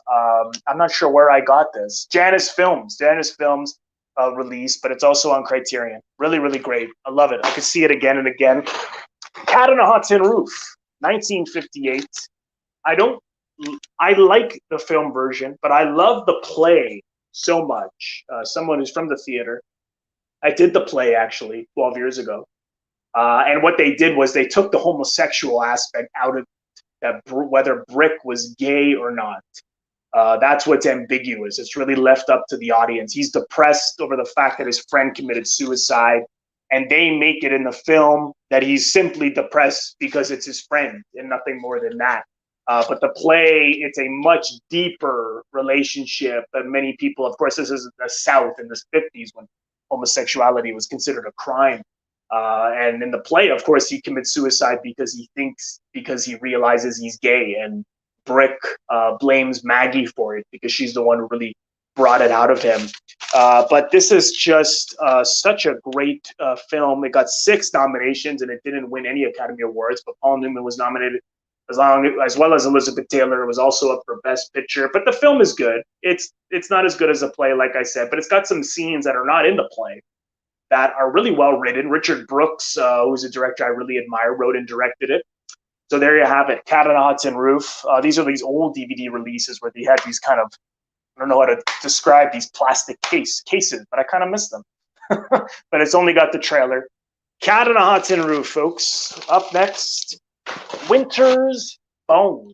Speaker 1: I'm not sure where I got this. Janus Films release, but it's also on Criterion. Really great. I love it. I could see it again and again. Cat on a Hot Tin Roof. 1958. I don't. I like the film version, but I love the play so much. Someone who's from the theater. I did the play actually 12 years ago, and what they did was they took the homosexual aspect out of that, whether Brick was gay or not. That's what's ambiguous. It's really left up to the audience. He's depressed over the fact that his friend committed suicide, and they make it in the film that he's simply depressed because it's his friend and nothing more than that. But the play, it's a much deeper relationship than many people. Of course, this is the South in the 50s when homosexuality was considered a crime. And in the play, of course, he commits suicide because he realizes he's gay, and Brick blames Maggie for it because she's the one who really brought it out of him. But this is just such a great film. It got 6 nominations and it didn't win any Academy Awards, but Paul Newman was nominated as well as Elizabeth Taylor was also up for Best Picture. But the film is good. It's not as good as the play, like I said, but it's got some scenes that are not in the play that are really well written. Richard Brooks, who's a director I really admire, wrote and directed it. So there you have it, Cat on a Hudson Roof. These are these old DVD releases where they had these kind of, I don't know how to describe these plastic cases, but I kind of miss them. But it's only got the trailer. Cat on a Hudson Roof, folks. Up next, Winter's Bone,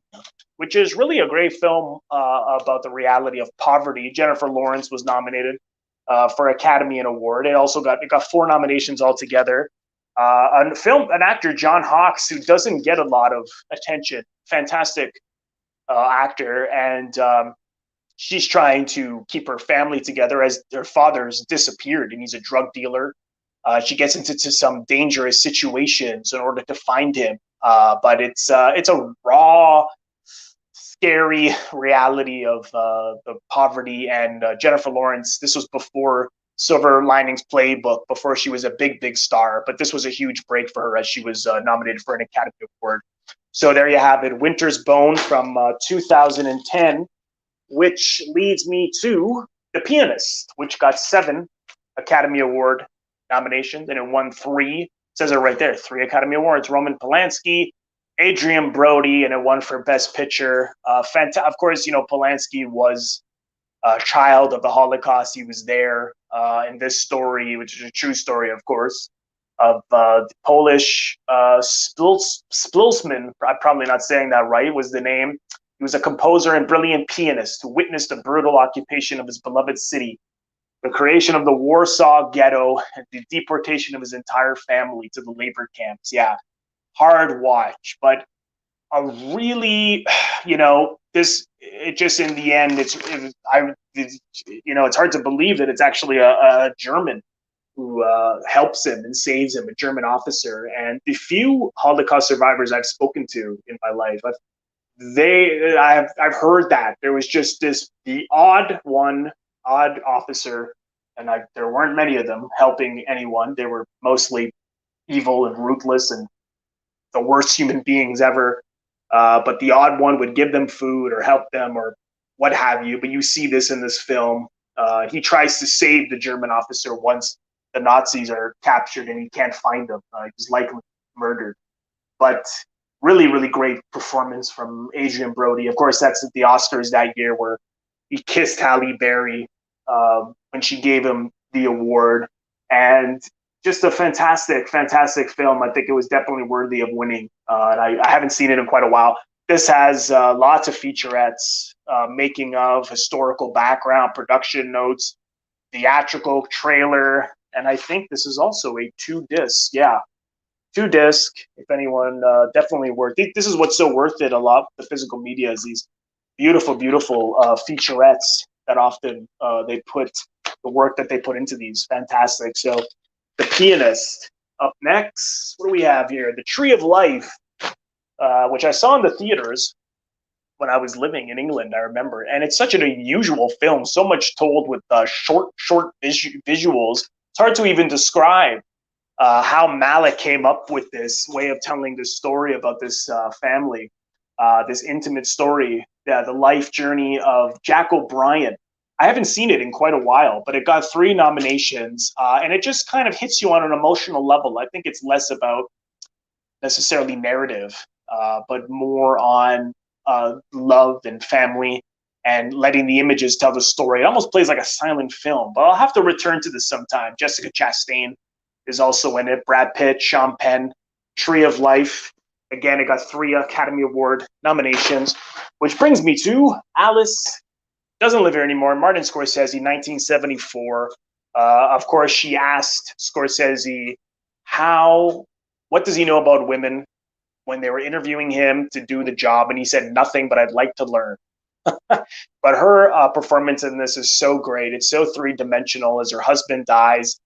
Speaker 1: which is really a great film about the reality of poverty. Jennifer Lawrence was nominated for Academy Award. It got 4 nominations altogether. An actor, John Hawkes, who doesn't get a lot of attention, fantastic actor, and she's trying to keep her family together as their father's disappeared, and he's a drug dealer. She gets into some dangerous situations in order to find him, but it's a raw, scary reality of the poverty. And Jennifer Lawrence, this was before Silver Linings Playbook, before she was a big star, but this was a huge break for her as she was nominated for an Academy Award. So there you have it, Winter's Bone from 2010, which leads me to The Pianist, which got 7 Academy Award nominations, and it won 3. It says it right there, 3 Academy Awards. Roman Polanski, Adrian Brody, and it won for Best Picture. Of course, Polanski was a child of the Holocaust. He was there in this story, which is a true story, of course, of the Polish Splilsman. I'm probably not saying that right, was the name. He was a composer and brilliant pianist who witnessed the brutal occupation of his beloved city, the creation of the Warsaw Ghetto, and the deportation of his entire family to the labor camps. Yeah, hard watch, but a really, it just in the end, it's hard to believe that it's actually a German who helps him and saves him, a German officer. And the few Holocaust survivors I've spoken to in my life, I've heard that there was just the odd officer, and there weren't many of them helping anyone. They were mostly evil and ruthless and the worst human beings ever. But the odd one would give them food or help them or what have you. But you see this in this film. He tries to save the German officer once the Nazis are captured and he can't find them. He's likely murdered. But really, really great performance from Adrian Brody. Of course, that's at the Oscars that year where he kissed Halle Berry when she gave him the award. And just a fantastic film. I think it was definitely worthy of winning. And I haven't seen it in quite a while. This has lots of featurettes, making of, historical background, production notes, theatrical trailer, and I think this is also a 2-disc. Yeah, 2-disc. If anyone, definitely worth it. This is what's so worth it a lot. The physical media is these beautiful featurettes that often they put the work that they put into these. Fantastic. So, The Pianist. Up next, what do we have here? The Tree of Life, which I saw in the theaters when I was living in England, I remember. And it's such an unusual film, so much told with short visuals. It's hard to even describe how Malick came up with this way of telling this story about this family, this intimate story, the life journey of Jack O'Brien. I haven't seen it in quite a while, but it got 3 nominations, and it just kind of hits you on an emotional level. I think it's less about necessarily narrative but more on love and family and letting the images tell the story. It almost plays like a silent film, but I'll have to return to this sometime. Jessica Chastain is also in it. Brad Pitt, Sean Penn, Tree of Life. Again, it got 3 Academy Award nominations, which brings me to Alice Doesn't Live Here Anymore. Martin Scorsese, 1974. Of course, she asked Scorsese what does he know about women when they were interviewing him to do the job, and he said nothing, but I'd like to learn. But her performance in this is so great. It's so three-dimensional as her husband dies,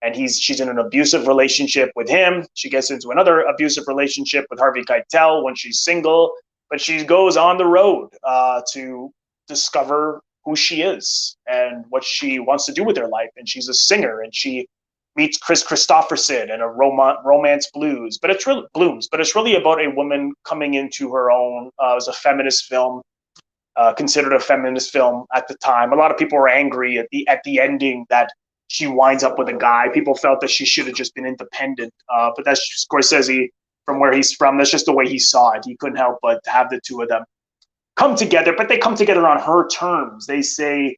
Speaker 1: and she's in an abusive relationship with him. She gets into another abusive relationship with Harvey Keitel when she's single, but she goes on the road to discover who she is and what she wants to do with her life. And she's a singer, and she meets Chris Christopherson and a romance blues. But it's really about a woman coming into her own. It was a feminist film. Considered a feminist film at the time. A lot of people were angry at the ending that she winds up with a guy. People felt that she should have just been independent. But that's Scorsese, from where he's from. That's just the way he saw it. He couldn't help but have the two of them come together, but they come together on her terms. They say,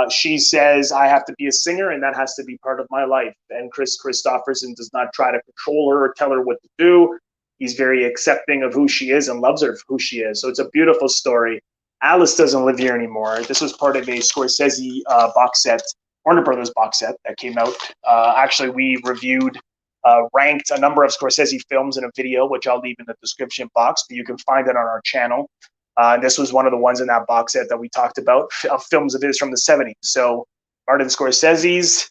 Speaker 1: she says, I have to be a singer, and that has to be part of my life. And Chris Christopherson does not try to control her or tell her what to do. He's very accepting of who she is and loves her for who she is. So it's a beautiful story. Alice Doesn't Live Here Anymore. This was part of a Scorsese box set, Warner Brothers box set that came out. Actually, we ranked a number of Scorsese films in a video, which I'll leave in the description box, but you can find it on our channel. This was one of the ones in that box set that we talked about, films of his from the 70s. So Martin Scorsese's,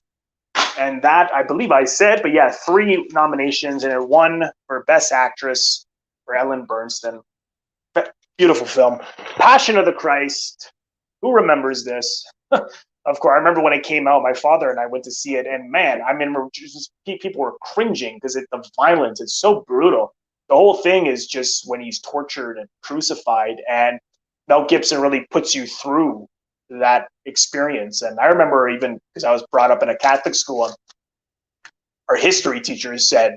Speaker 1: and that I believe I said, but yeah, 3 nominations, and it won for Best Actress for Ellen Burstyn. Beautiful film. Passion of the Christ. Who remembers this? Of course, I remember when it came out, my father and I went to see it, and man, I mean, people were cringing because the violence, it's so brutal. The whole thing is just when he's tortured and crucified, and Mel Gibson really puts you through that experience. And I remember, even because I was brought up in a Catholic school, our history teachers said,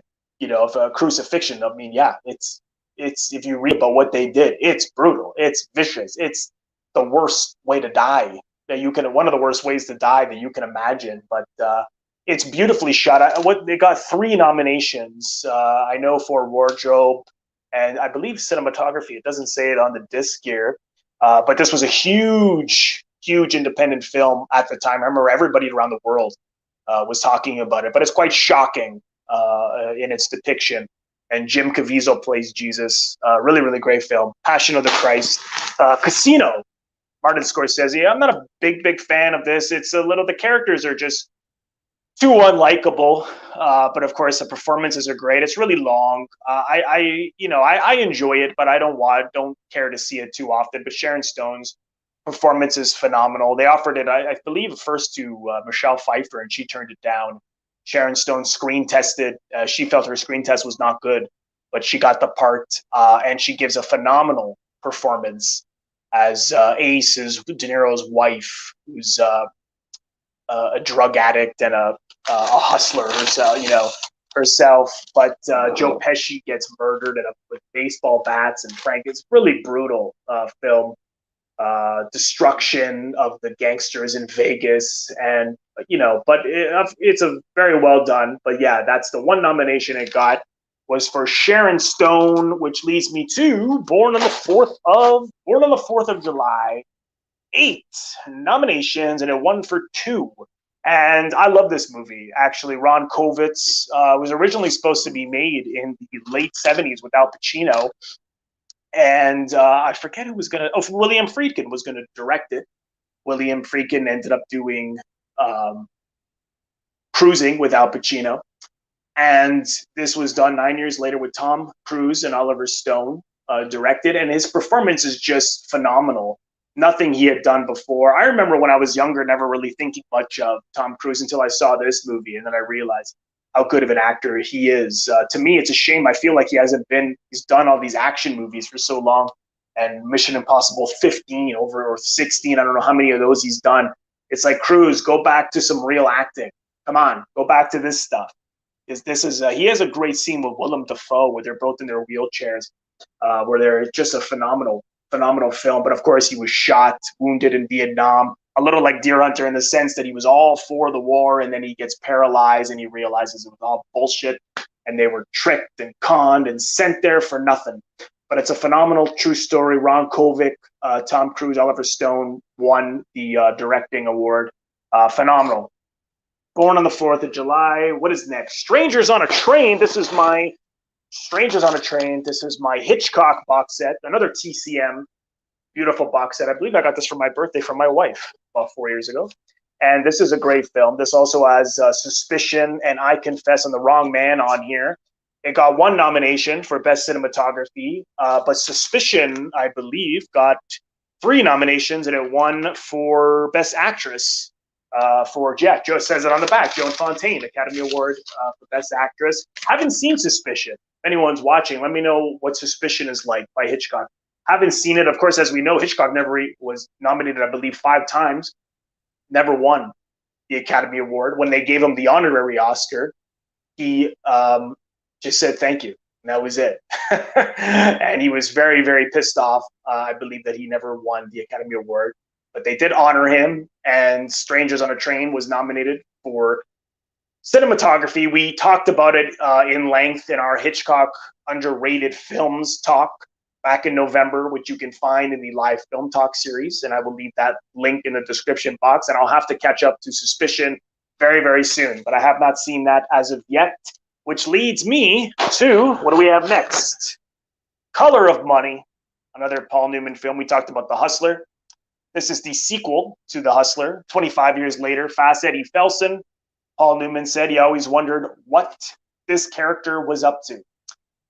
Speaker 1: of a crucifixion, I mean, yeah, it's if you read about what they did, it's brutal, it's vicious, it's the worst way to die that you can, one of the worst ways to die that you can imagine. But it's beautifully shot. They got 3 nominations. I know for wardrobe and I believe cinematography. It doesn't say it on the disc here, but this was a huge independent film at the time. I remember everybody around the world was talking about it, but it's quite shocking in its depiction. And Jim Caviezel plays Jesus. Really great film. Passion of the Christ. Casino. Martin Scorsese. I'm not a big fan of this. It's the characters are just too unlikable. But of course the performances are great. It's really long. I enjoy it, but I don't care to see it too often. But Sharon Stone's performance is phenomenal. They offered it, I believe, first to Michelle Pfeiffer, and she turned it down. Sharon Stone screen tested. She felt her screen test was not good, but she got the part, and she gives a phenomenal performance as Ace, is De Niro's wife, who's a drug addict and a hustler herself. But Joe Pesci gets murdered with baseball bats, and Frank. It's really brutal film. Destruction of the gangsters in Vegas, and but it's a very well done. But yeah, that's the one nomination it got, was for Sharon Stone, which leads me to Born on the 4th of July. 8 nominations, and it won for 2. And I love this movie. Actually, Ron Kovitz was originally supposed to be made in the late 70s with Al Pacino. And I forget who was going to... Oh, William Friedkin was going to direct it. William Friedkin ended up doing Cruising with Al Pacino. And this was done 9 years later with Tom Cruise and Oliver Stone directed. And his performance is just phenomenal. Nothing he had done before. I remember when I was younger, never really thinking much of Tom Cruise until I saw this movie. And then I realized how good of an actor he is. To me, it's a shame. I feel like he's done all these action movies for so long, and Mission Impossible 15 or 16, I don't know how many of those he's done. It's like, Cruise, go back to some real acting. Come on, go back to this stuff. He has a great scene with Willem Dafoe where they're both in their wheelchairs. where they're just a phenomenal film. But of course, he was shot, wounded in Vietnam, a little like Deer Hunter in the sense that he was all for the war, and then he gets paralyzed and he realizes it was all bullshit, and they were tricked and conned and sent there for nothing. But it's a phenomenal true story. Ron Kovic, Tom Cruise, Oliver Stone won the directing award. Phenomenal. Born on the 4th of July. What is next? Strangers on a Train. This is my Strangers on a Train. This is my Hitchcock box set. Another TCM. Beautiful box set. I believe I got this for my birthday from my wife about 4 years ago. And this is a great film. This also has Suspicion and I Confess I'm the Wrong Man on here. It got 1 nomination for Best Cinematography, but Suspicion, I believe, got 3 nominations, and it won for Best Actress for Jack. Joe says it on the back. Joan Fontaine, Academy Award for Best Actress. Haven't seen Suspicion. If anyone's watching, let me know what Suspicion is like by Hitchcock. Haven't seen it. Of course, as we know, Hitchcock never was nominated, I believe, 5 times. Never won the Academy Award. When they gave him the honorary Oscar, he just said thank you, and that was it. And he was very, very pissed off. I believe that he never won the Academy Award, but they did honor him, and Strangers on a Train was nominated for cinematography. We talked about it in length in our Hitchcock underrated films talk back in November, which you can find in the live film talk series, and I will leave that link in the description box, and I'll have to catch up to Suspicion very, very soon, but I have not seen that as of yet. Which leads me to, what do we have next? Color of Money, another Paul Newman film. We talked about The Hustler. This is the sequel to The Hustler. 25 years later, Fast Eddie Felson. Paul Newman said he always wondered what this character was up to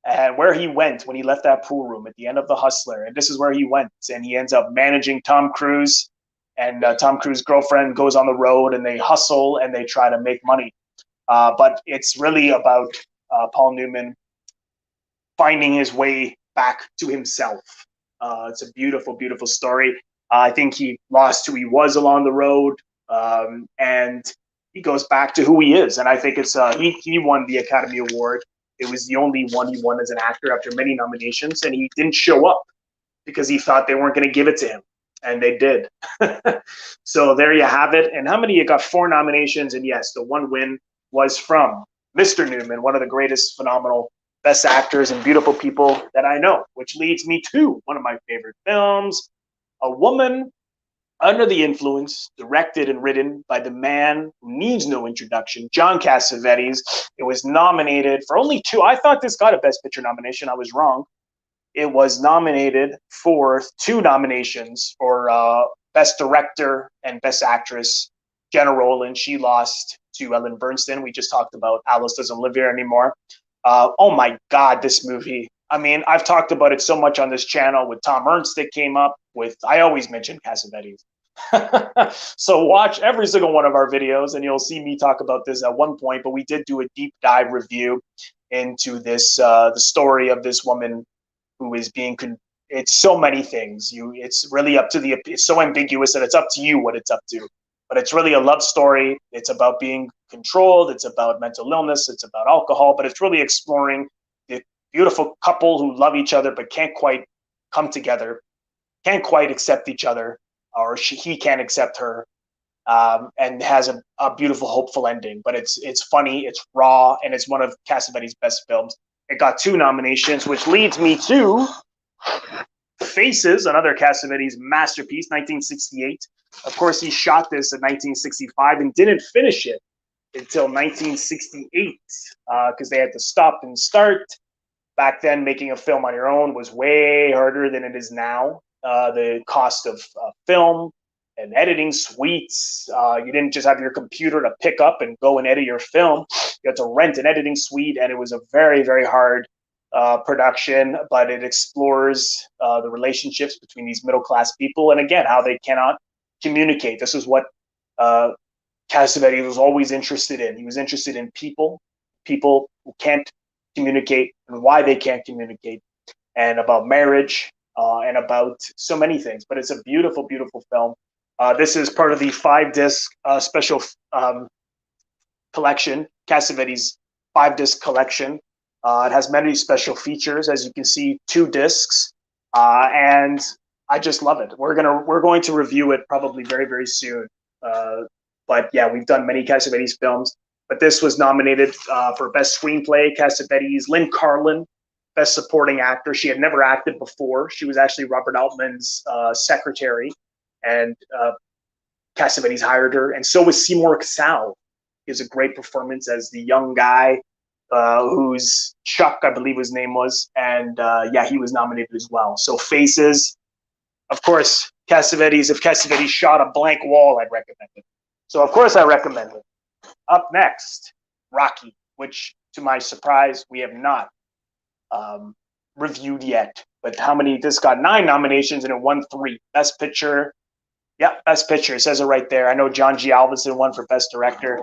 Speaker 1: and where he went when he left that pool room at the end of The Hustler. And this is where he went. And he ends up managing Tom Cruise. And Tom Cruise's girlfriend goes on the road, and they hustle and they try to make money. But it's really about Paul Newman finding his way back to himself. It's a beautiful, beautiful story. I think he lost who he was along the road, and he goes back to who he is. And I think it's he won the Academy Award. It was the only one he won as an actor after many nominations, and he didn't show up because he thought they weren't going to give it to him, and they did. So there you have it. And how many? You got 4 nominations, and yes, the 1 win was from Mr. Newman, one of the greatest, phenomenal, best actors and beautiful people that I know, which leads me to one of my favorite films, A Woman Under the Influence, directed and written by the man who needs no introduction, John Cassavetes. It was nominated for only 2. I thought this got a Best Picture nomination. I was wrong. It was nominated for 2 nominations for Best Director and Best Actress. Jenna Rowland, she lost to Ellen Bernstein. We just talked about Alice Doesn't Live Here Anymore. Oh my God, this movie. I mean, I've talked about it so much on this channel with Tom Ernst that came up with, I always mention Cassavetes. So watch every single one of our videos and you'll see me talk about this at one point, but we did do a deep dive review into this, the story of this woman who is being, it's so many things. It's really up to it's so ambiguous that it's up to you what it's up to. But it's really a love story. It's about being controlled. It's about mental illness. It's about alcohol. But it's really exploring the beautiful couple who love each other but can't quite come together, can't quite accept each other, or he can't accept her, and has a beautiful, hopeful ending. But it's funny, it's raw, and it's one of Cassavetes' best films. It got 2 nominations, which leads me to Faces, another Cassavetes masterpiece, 1968. Of course, he shot this in 1965 and didn't finish it until 1968 because they had to stop and start. Back then, making a film on your own was way harder than it is now. The cost of film and editing suites, you didn't just have your computer to pick up and go and edit your film. You had to rent an editing suite, and it was a very, very hard production, but it explores the relationships between these middle-class people and, again, how they cannot communicate. This is what Cassavetes was always interested in. He was interested in people who can't communicate and why they can't communicate, and about marriage and about so many things. But it's a beautiful, beautiful film. This is part of the 5-disc special collection, Cassavetes' 5-disc collection. It has many special features, as you can see, 2 discs, and I just love it. We're going to review it probably very, very soon. But yeah, we've done many Cassavetes films, but this was nominated for Best Screenplay. Cassavetes, Lynn Carlin, Best Supporting Actor. She had never acted before. She was actually Robert Altman's secretary, and Cassavetes hired her, and so was Seymour Cassell. He has a great performance as the young guy who's Chuck, I believe his name was, and yeah, he was nominated as well. So Faces, of course, Cassavetes. If Cassavetes shot a blank wall, I'd recommend it. So of course I recommend it. Up next, Rocky, which to my surprise we have not reviewed yet. But how many? This got 9 nominations and it won 3. Best Picture. Yeah, Best Picture. It says it right there. I know John G. Alvinson won for Best Director.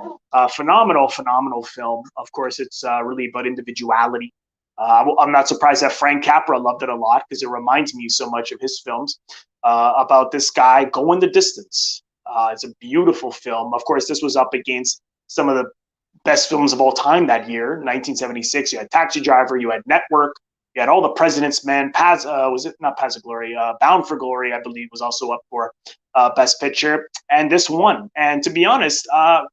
Speaker 1: Phenomenal, phenomenal film. Of course, it's really about individuality. I'm not surprised that Frank Capra loved it a lot because it reminds me so much of his films about this guy going the distance. It's a beautiful film. Of course, this was up against some of the best films of all time that year, 1976. You had Taxi Driver, you had Network, you had All the President's Men. Was it not Paths of Glory? Bound for Glory, I believe, was also up for Best Picture, and this won. And to be honest,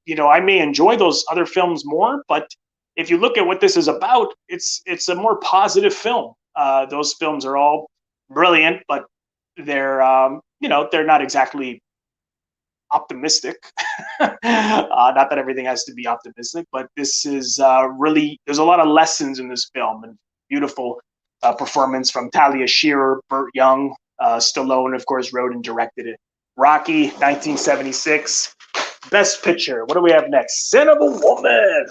Speaker 1: you know, I may enjoy those other films more, but if you look at what this is about, it's a more positive film. Those films are all brilliant, but they're you know, they're not exactly optimistic. Not that everything has to be optimistic, but this is really, there's a lot of lessons in this film, and beautiful performance from Talia Shearer, Burt Young, Stallone, of course, wrote and directed it. Rocky, 1976. Best Picture. What do we have next? Sin of a Woman.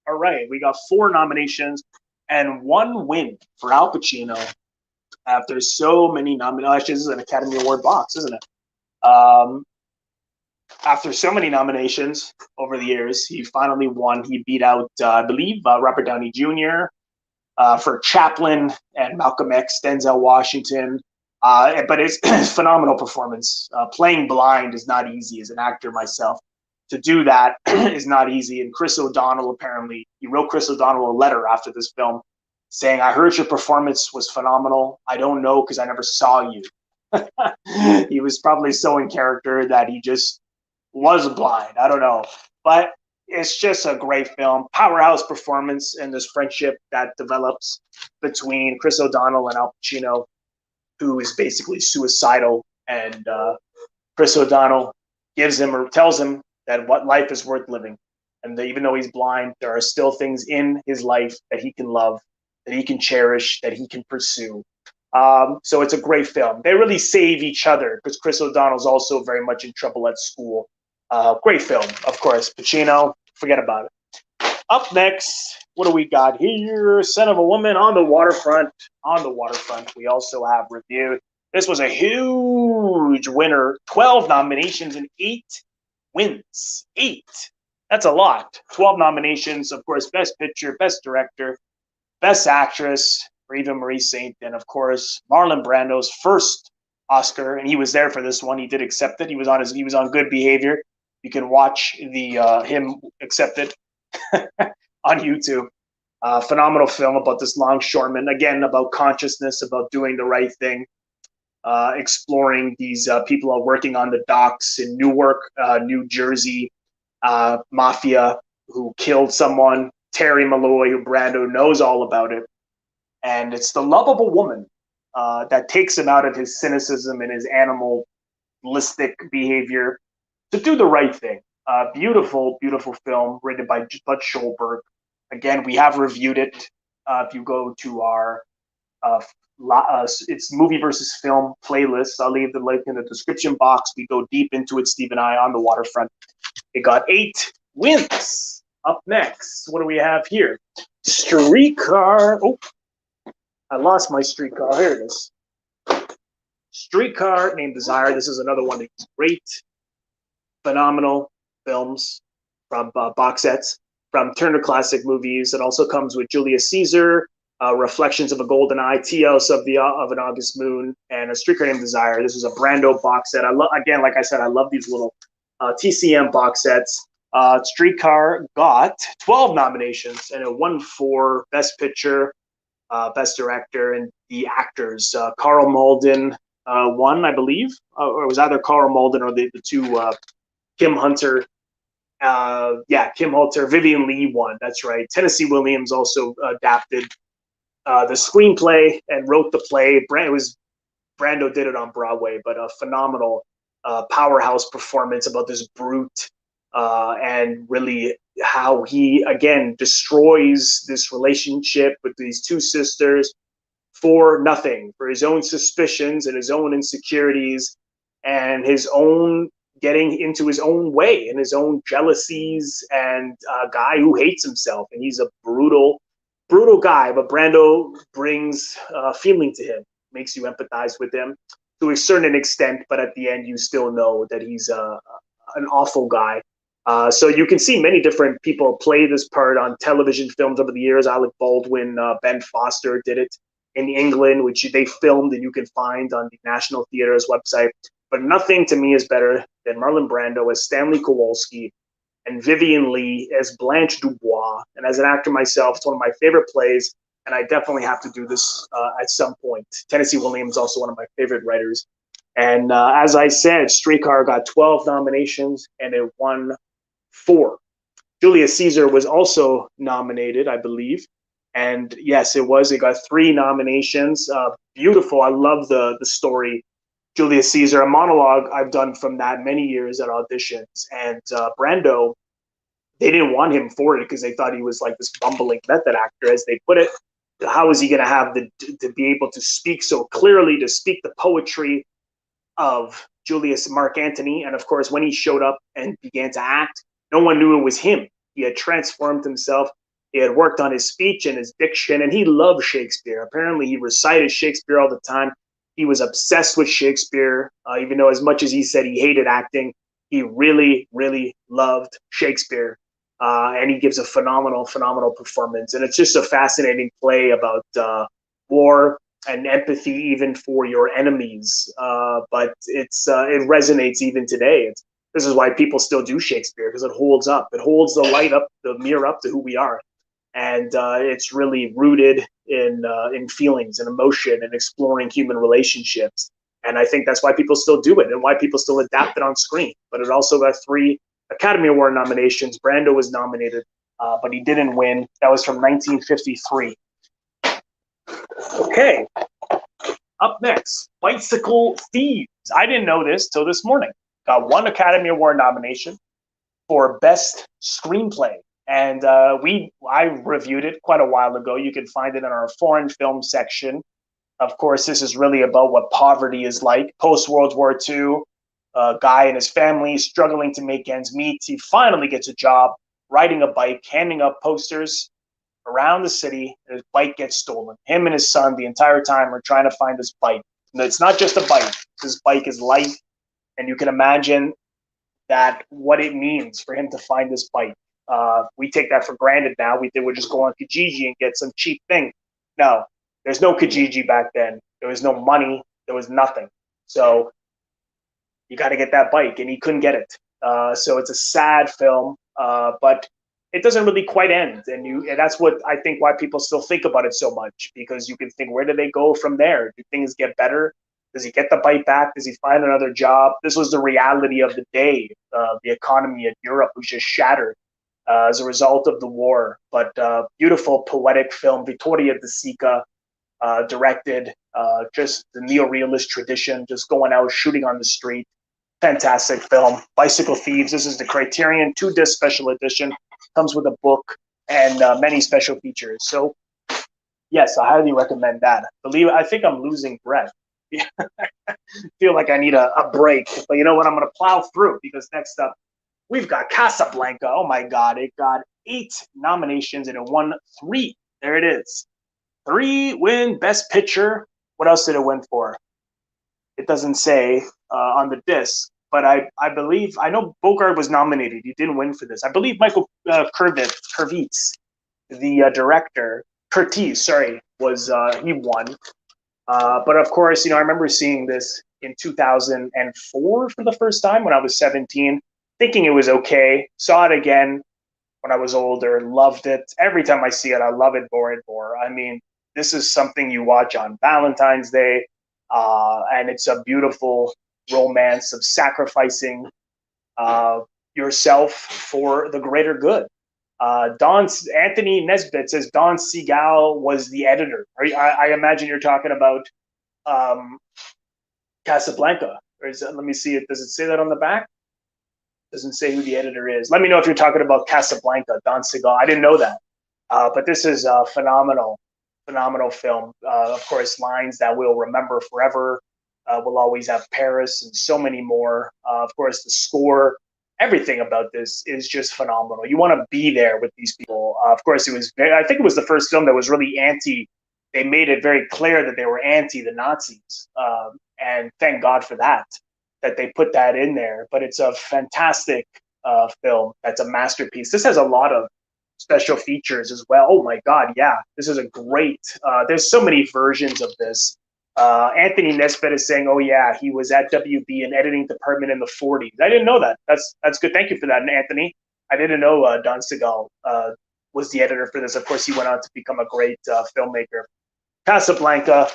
Speaker 1: All right, we got 4 nominations and 1 win for Al Pacino after so many nominations. This is an Academy Award box, isn't it? After so many nominations over the years, he finally won. He beat out, I believe, Robert Downey Jr. For Chaplin and Malcolm X, Denzel Washington. But it's a phenomenal performance. Playing blind is not easy as an actor myself. To do that is not easy. And Chris O'Donnell, apparently, he wrote Chris O'Donnell a letter after this film saying, "I heard your performance was phenomenal. I don't know because I never saw you." He was probably so in character that he just was blind. I don't know. But it's just a great film. Powerhouse performance and this friendship that develops between Chris O'Donnell and Al Pacino, who is basically suicidal. And Chris O'Donnell gives him or tells him that what life is worth living. And that even though he's blind, there are still things in his life that he can love, that he can cherish, that he can pursue. So it's a great film. They really save each other because Chris O'Donnell's also very much in trouble at school. Great film, of course. Pacino, forget about it. Up next, what do we got here? Son of a Woman, On the Waterfront. On the Waterfront, we also have reviewed. This was a huge winner. 12 nominations and 8 wins. 8. That's a lot. 12 nominations, of course, Best Picture, Best Director, Best Actress for Eva Marie Saint, and of course, Marlon Brando's first Oscar, and he was there for this one. He did accept it. He was on Good Behavior. You can watch the him accept it on YouTube. Phenomenal film about this longshoreman, again, about consciousness, about doing the right thing, exploring these people are working on the docks in Newark, New Jersey, mafia who killed someone, Terry Malloy, who Brando knows all about it. And it's the love of a woman that takes him out of his cynicism and his animalistic behavior to do the right thing. Beautiful, beautiful film written by Bud Schulberg. Again, we have reviewed it. If you go to our it's movie versus film playlist, I'll leave the link in the description box. We go deep into it, Steve and I, On the Waterfront. It got 8 wins. Up next, what do we have here? Streetcar. Oh, I lost my Streetcar. Here it is. Streetcar Named Desire. This is another one of these great, phenomenal films from box sets from Turner Classic Movies. It also comes with Julius Caesar, Reflections of a Golden Eye, Teos of an August Moon, and A Streetcar Named Desire. This is a Brando box set. Again, like I said, I love these little TCM box sets. Streetcar got 12 nominations, and it won for Best Picture, Best Director, and the actors. Carl Malden won, I believe, or it was either Carl Malden or the two, Kim Hunter. Kim Hunter. Vivian Lee won. That's right. Tennessee Williams also adapted the screenplay and wrote the play. Brando did it on Broadway, but a phenomenal powerhouse performance about this brute and really how he, again, destroys this relationship with these two sisters for nothing, for his own suspicions and his own insecurities and his own getting into his own way and his own jealousies, and a guy who hates himself. And he's a brutal guy, but Brando brings feeling to him, makes you empathize with him to a certain extent, but at the end you still know that he's an awful guy. So you can see many different people play this part on television films over the years. Alec Baldwin, Ben Foster did it in England, which they filmed and you can find on the National Theatre's website. But nothing to me is better than Marlon Brando as Stanley Kowalski and Vivian Lee as Blanche Dubois. And as an actor myself, it's one of my favorite plays, and I definitely have to do this at some point. Tennessee Williams, also one of my favorite writers. And as I said, Streetcar got 12 nominations, and it won 4. Julius Caesar was also nominated, I believe. And yes, it was. It got 3 nominations. Beautiful. I love the story. Julius Caesar, a monologue I've done from that many years at auditions. And Brando, they didn't want him for it because they thought he was like this bumbling method actor, as they put it. How is he going to have to be able to speak so clearly, to speak the poetry of Julius Mark Antony? And of course, when he showed up and began to act, no one knew it was him. He had transformed himself. He had worked on his speech and his diction, and he loved Shakespeare. Apparently, he recited Shakespeare all the time. He was obsessed with Shakespeare, even though as much as he said he hated acting, he really, really loved Shakespeare. And he gives a phenomenal performance. And it's just a fascinating play about war and empathy, even for your enemies. But it resonates even today. This is why people still do Shakespeare, because it holds up. It holds the light up, the mirror up to who we are. And it's really rooted in feelings and emotion and exploring human relationships. And I think that's why people still do it and why people still adapt it on screen. But it also got 3 Academy Award nominations. Brando was nominated, but he didn't win. That was from 1953. Okay, up next, Bicycle Thieves. I didn't know this till this morning. Got 1 Academy Award nomination for Best Screenplay. And I reviewed it quite a while ago. You can find it in our foreign film section. Of course, this is really about what poverty is like. Post-World War II, a guy and his family struggling to make ends meet. He finally gets a job riding a bike, handing up posters around the city, and his bike gets stolen. Him and his son, the entire time, are trying to find this bike. And it's not just a bike. This bike is light, and you can imagine that what it means for him to find this bike. We take that for granted now. We think we'll just go on Kijiji and get some cheap thing. No, there's no Kijiji back then. There was no money. There was nothing. So you got to get that bike, and he couldn't get it. So it's a sad film, but it doesn't really quite end. And that's what I think why people still think about it so much, because you can think, where do they go from there? Do things get better? Does he get the bike back? Does he find another job? This was the reality of the day. The economy in Europe was just shattered as a result of the war. But beautiful, poetic film. Vittoria De Sica directed, just the neorealist tradition, just going out, shooting on the street. Fantastic film. Bicycle Thieves. This is the Criterion 2-disc special edition. Comes with a book and many special features. So, yes, I highly recommend that. I think I'm losing breath. Feel like I need a break. But you know what? I'm going to plow through, because next up, we've got Casablanca. Oh, my God. It got 8 nominations and it won 3. There it is. 3 win Best Picture. What else did it win for? It doesn't say on the disc. But I believe, I know Bogart was nominated. He didn't win for this. I believe Michael Curtiz, the director, he won. But of course, I remember seeing this in 2004 for the first time when I was 17. thinking it was okay. Saw it again when I was older, loved it. Every time I see it, I love it more and more. I mean, this is something you watch on Valentine's Day, and it's a beautiful romance of sacrificing yourself for the greater good. Anthony Nesbitt says Don Seagal was the editor. I imagine you're talking about Casablanca. Or let me see it. Does it say that on the back? Doesn't say who the editor is. Let me know if you're talking about Casablanca, Don Seagal. I didn't know that. But this is a phenomenal film. Of course, lines that we'll remember forever. We'll always have Paris and so many more. Of course, the score, everything about this is just phenomenal. You want to be there with these people. Of course, I think it was the first film that was really anti. They made it very clear that they were anti the Nazis. And thank God for that they put that in there. But it's a fantastic film. That's a masterpiece. This has a lot of special features as well. Oh my God, yeah. This is a great, there's so many versions of this. Anthony Nesbitt is saying, oh yeah, he was at WB in editing department in the 40s. I didn't know that. That's good. Thank you for that, Anthony. I didn't know Don Seagal was the editor for this. Of course, he went on to become a great filmmaker. Casablanca,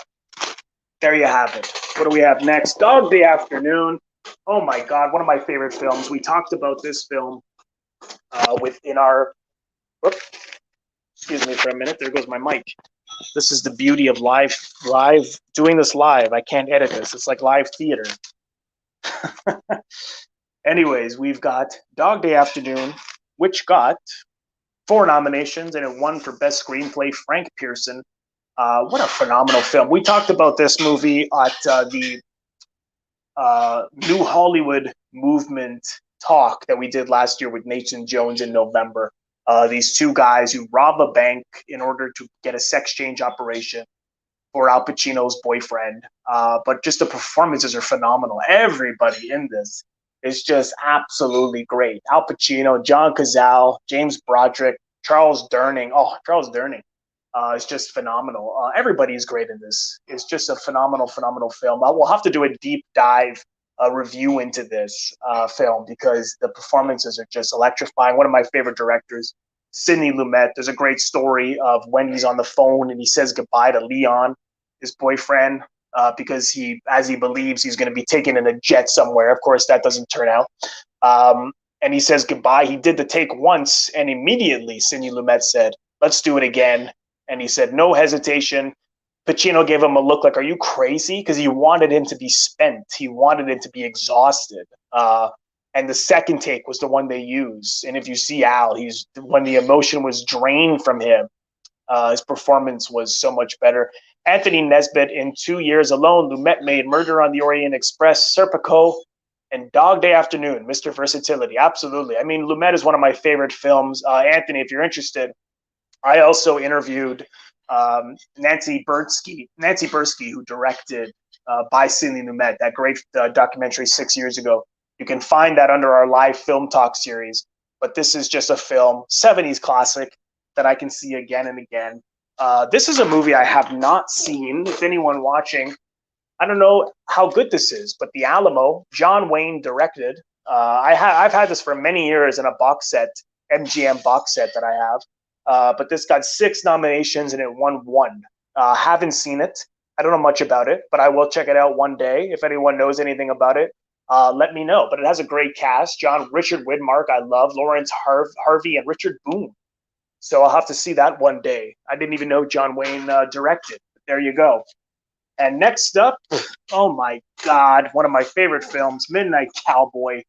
Speaker 1: there you have it. What do we have next? Dog Day Afternoon. Oh my God, one of my favorite films. We talked about this film within our, excuse me for a minute, there goes my mic. This is the beauty of live, doing this live. I can't edit this. It's like live theater. Anyways, we've got Dog Day Afternoon, which got 4 nominations, and it won for Best Screenplay, Frank Pearson. What a phenomenal film. We talked about this movie at the New Hollywood Movement talk that we did last year with Nathan Jones in November. These 2 guys who rob a bank in order to get a sex change operation for Al Pacino's boyfriend. But just the performances are phenomenal. Everybody in this is just absolutely great. Al Pacino, John Cazale, James Broderick, Charles Durning. Oh, Charles Durning is just phenomenal. Everybody is great in this. It's just a phenomenal film. We'll have to do a deep dive review into this film because the performances are just electrifying. One of my favorite directors, Sidney Lumet. There's a great story of when he's on the phone and he says goodbye to Leon, his boyfriend, because he believes he's going to be taken in a jet somewhere. Of course, that doesn't turn out. And he says goodbye. He did the take once, and immediately Sidney Lumet said, "Let's do it again." And he said, no hesitation. Pacino gave him a look like, are you crazy? Because he wanted him to be spent. He wanted him to be exhausted. And the second take was the one they used. And if you see Al, when the emotion was drained from him, his performance was so much better. Anthony Nesbitt, in 2 years alone, Lumet made Murder on the Orient Express, Serpico, and Dog Day Afternoon, Mr. Versatility. Absolutely. I mean, Lumet is one of my favorite films. Anthony, if you're interested, I also interviewed Nancy Bursky, who directed by Sidney Lumet, that great documentary 6 years ago. You can find that under our live film talk series. But this is just a film, 70s classic, that I can see again and again. This is a movie I have not seen. If anyone watching, I don't know how good this is, but The Alamo, John Wayne directed. I've had this for many years in a box set, MGM box set that I have. But this got 6 nominations and it won 1. Haven't seen it. I don't know much about it, but I will check it out one day. If anyone knows anything about it, let me know. But it has a great cast. Richard Widmark, I love. Lawrence Harvey and Richard Boone. So I'll have to see that one day. I didn't even know John Wayne directed. But there you go. And next up, oh my God, one of my favorite films, Midnight Cowboy.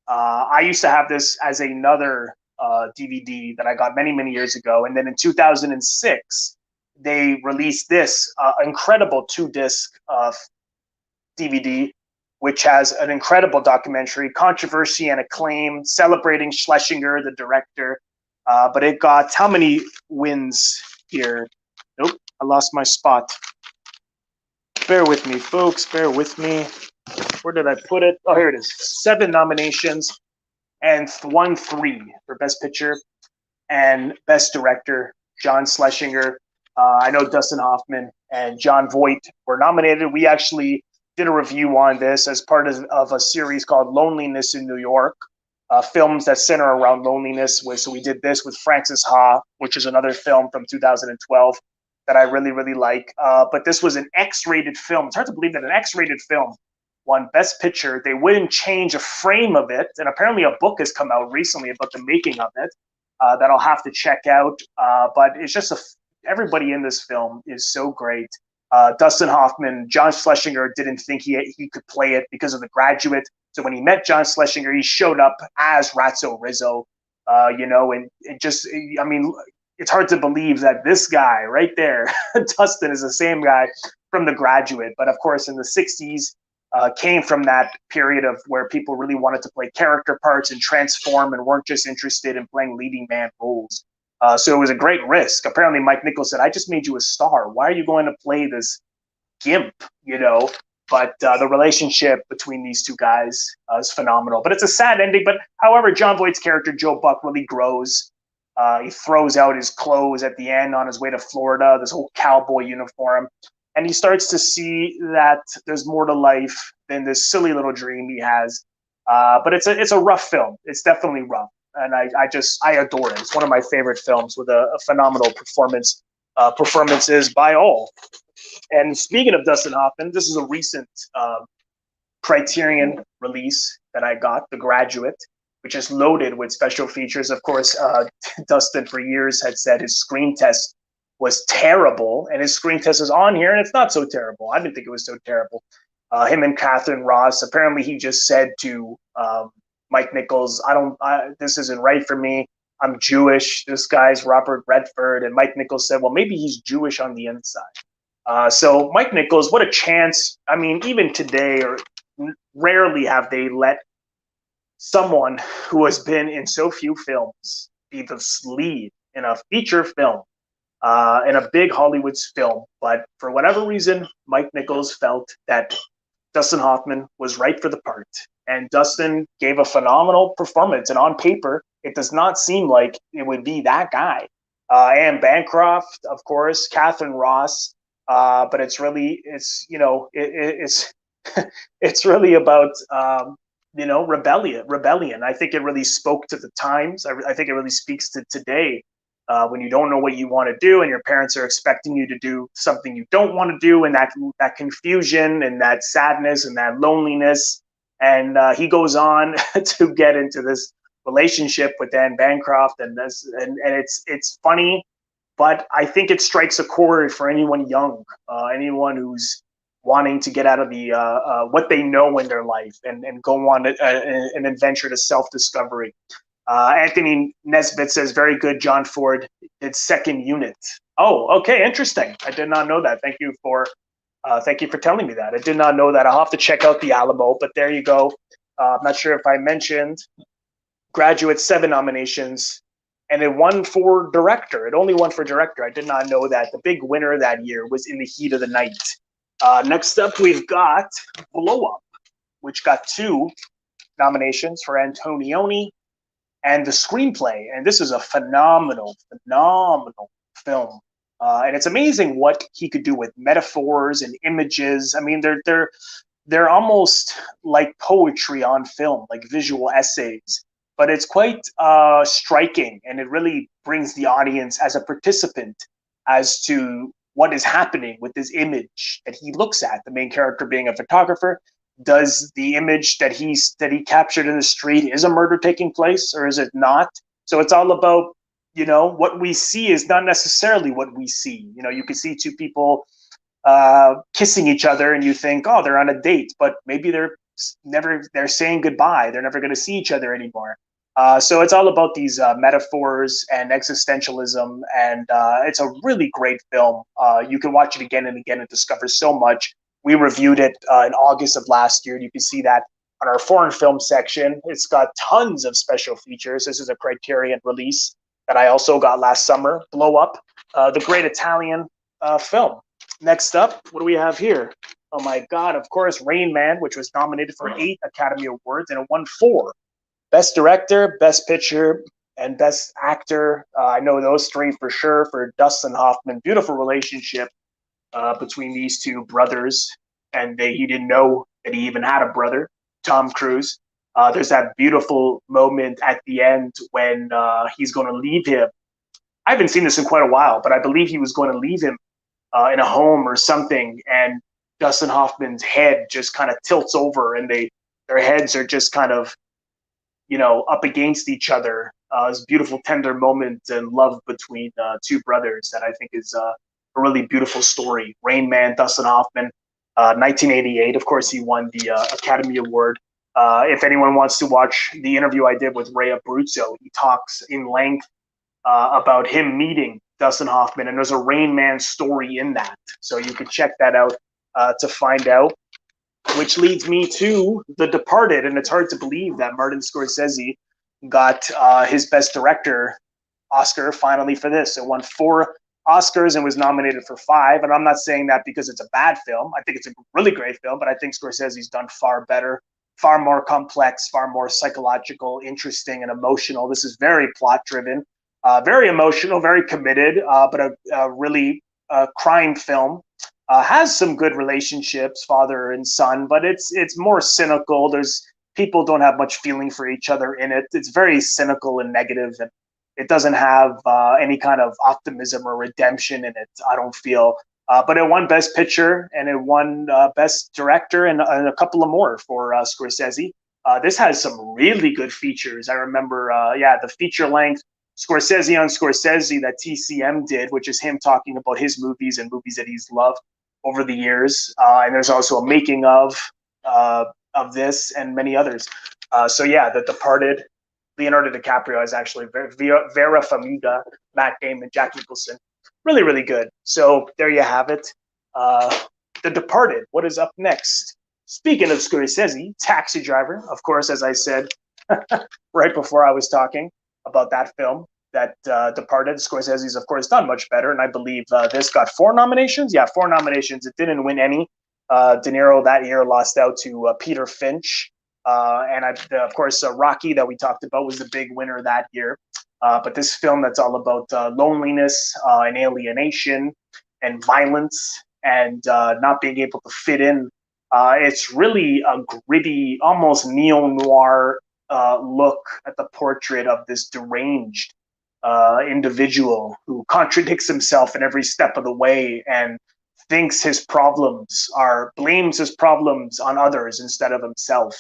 Speaker 1: I used to have this as another DVD that I got many years ago, and then in 2006 they released this incredible 2-disc DVD, which has an incredible documentary, controversy and acclaim, celebrating Schlesinger, the director. But it got how many wins here? Nope, I lost my spot. Bear with me, folks. Bear with me. Where did I put it? Oh, here it is. 7 nominations. And won 3 for Best Picture and Best Director, John Schlesinger. I know Dustin Hoffman and Jon Voight were nominated. We actually did a review on this as part of a series called Loneliness in New York. films that center around loneliness. So we did this with Frances Ha, which is another film from 2012 that I really, really like. But this was an X-rated film. It's hard to believe that an X-rated film won Best Picture. They wouldn't change a frame of it. And apparently a book has come out recently about the making of it that I'll have to check out. But it's just everybody in this film is so great. Dustin Hoffman, John Schlesinger didn't think he could play it because of The Graduate. So when he met John Schlesinger, he showed up as Ratso Rizzo, and it just, I mean, it's hard to believe that this guy right there, Dustin, is the same guy from The Graduate. But of course, in the 60s, came from that period of where people really wanted to play character parts and transform and weren't just interested in playing leading man roles. So it was a great risk. Apparently, Mike Nichols said, I just made you a star. Why are you going to play this gimp, But the relationship between these two guys is phenomenal. But it's a sad ending. But however, John Voight's character, Joe Buck, really grows. He throws out his clothes at the end on his way to Florida, this whole cowboy uniform. And he starts to see that there's more to life than this silly little dream he has. But it's a rough film. It's definitely rough. And I adore it. It's one of my favorite films with a phenomenal performances by all. And speaking of Dustin Hoffman, this is a recent Criterion release that I got, The Graduate, which is loaded with special features. Of course, Dustin for years had said his screen test was terrible, and his screen test is on here, and it's not so terrible. I didn't think it was so terrible. Him and Catherine Ross, apparently he just said to Mike Nichols, this isn't right for me. I'm Jewish. This guy's Robert Redford. And Mike Nichols said, well, maybe he's Jewish on the inside. So Mike Nichols, what a chance. I mean, even today, or rarely have they let someone who has been in so few films be the lead in a feature film, in a big Hollywood film. But for whatever reason, Mike Nichols felt that Dustin Hoffman was right for the part. And Dustin gave a phenomenal performance. And on paper, it does not seem like it would be that guy. Anne Bancroft, of course, Catherine Ross. But it's really, it's really about, rebellion. I think it really spoke to the times. I think it really speaks to today. When you don't know what you want to do and your parents are expecting you to do something you don't want to do, and that confusion and that sadness and that loneliness. And he goes on to get into this relationship with Anne Bancroft, and it's funny, but I think it strikes a chord for anyone young, anyone who's wanting to get out of the what they know in their life and go on an adventure to self-discovery. Anthony Nesbitt says, very good, John Ford did Second Unit. Oh, okay, interesting. I did not know that. Thank you for telling me that. I did not know that. I'll have to check out the Alamo, but there you go. I'm not sure if I mentioned Graduate, 7 nominations, and it won for director. It only won for director. I did not know that. The big winner that year was In the Heat of the Night. Next up, we've got Blow Up, which got 2 nominations for Antonioni and the screenplay. And this is a phenomenal film. And it's amazing what he could do with metaphors and images. I mean, they're almost like poetry on film, like visual essays. But it's quite striking, and it really brings the audience as a participant as to what is happening with this image that he looks at. The main character being a photographer. Does the image that he captured in the street, is a murder taking place, or is it not? So it's all about, what we see is not necessarily what we see. You can see 2 people kissing each other and you think, oh, they're on a date, but maybe they're saying goodbye. They're never going to see each other anymore. So it's all about these metaphors and existentialism, and it's a really great film. You can watch it again and again and discover so much. We reviewed it in August of last year. You can see that on our foreign film section. It's got tons of special features. This is a Criterion release that I also got last summer, Blow Up, the great Italian film. Next up, what do we have here? Oh my God, of course, Rain Man, which was nominated for 8 Academy Awards, and it won 4. Best Director, Best Picture, and Best Actor. I know those 3 for sure for Dustin Hoffman. Beautiful relationship between these 2 brothers, and he didn't know that he even had a brother, Tom Cruise. There's that beautiful moment at the end when he's going to leave him. I haven't seen this in quite a while, but I believe he was going to leave him in a home or something, and Dustin Hoffman's head just kind of tilts over, and their heads are just kind of, you know, up against each other. This beautiful, tender moment and love between two brothers that I think is a really beautiful story. Rain Man, Dustin Hoffman, 1988. Of course, he won the Academy Award. If anyone wants to watch the interview I did with Ray Abruzzo, he talks in length about him meeting Dustin Hoffman, and there's a Rain Man story in that. So you can check that out to find out. Which leads me to The Departed, and it's hard to believe that Martin Scorsese got his Best Director Oscar finally for this. It won 4 Oscars and was nominated for 5, and I'm not saying that because it's a bad film. I think it's a really great film, but I think Scorsese's done far better, far more complex, far more psychological, interesting, and emotional. This is very plot-driven, very emotional, very committed, but a really crime film. Has some good relationships, father and son, but it's more cynical. There's people don't have much feeling for each other in it. It's very cynical and negative, and it doesn't have any kind of optimism or redemption in it, I don't feel. But it won Best Picture, and it won Best Director, and a couple of more for Scorsese. This has some really good features. I remember, the feature length Scorsese on Scorsese that TCM did, which is him talking about his movies and movies that he's loved over the years. And there's also a making of this and many others. So yeah, The Departed, Leonardo DiCaprio is actually Vera Farmiga, Matt Damon, Jack Nicholson. Really, really good. So there you have it. The Departed. What is up next? Speaking of Scorsese, Taxi Driver, of course, as I said right before I was talking about that film, that Departed. Scorsese's, of course, done much better, and I believe this got 4 nominations. Yeah, 4 nominations. It didn't win any. De Niro that year lost out to Peter Finch. And of course, Rocky that we talked about was the big winner that year. But this film that's all about loneliness and alienation and violence and not being able to fit in. It's really a gritty, almost neo-noir look at the portrait of this deranged individual who contradicts himself in every step of the way and thinks blames his problems on others instead of himself.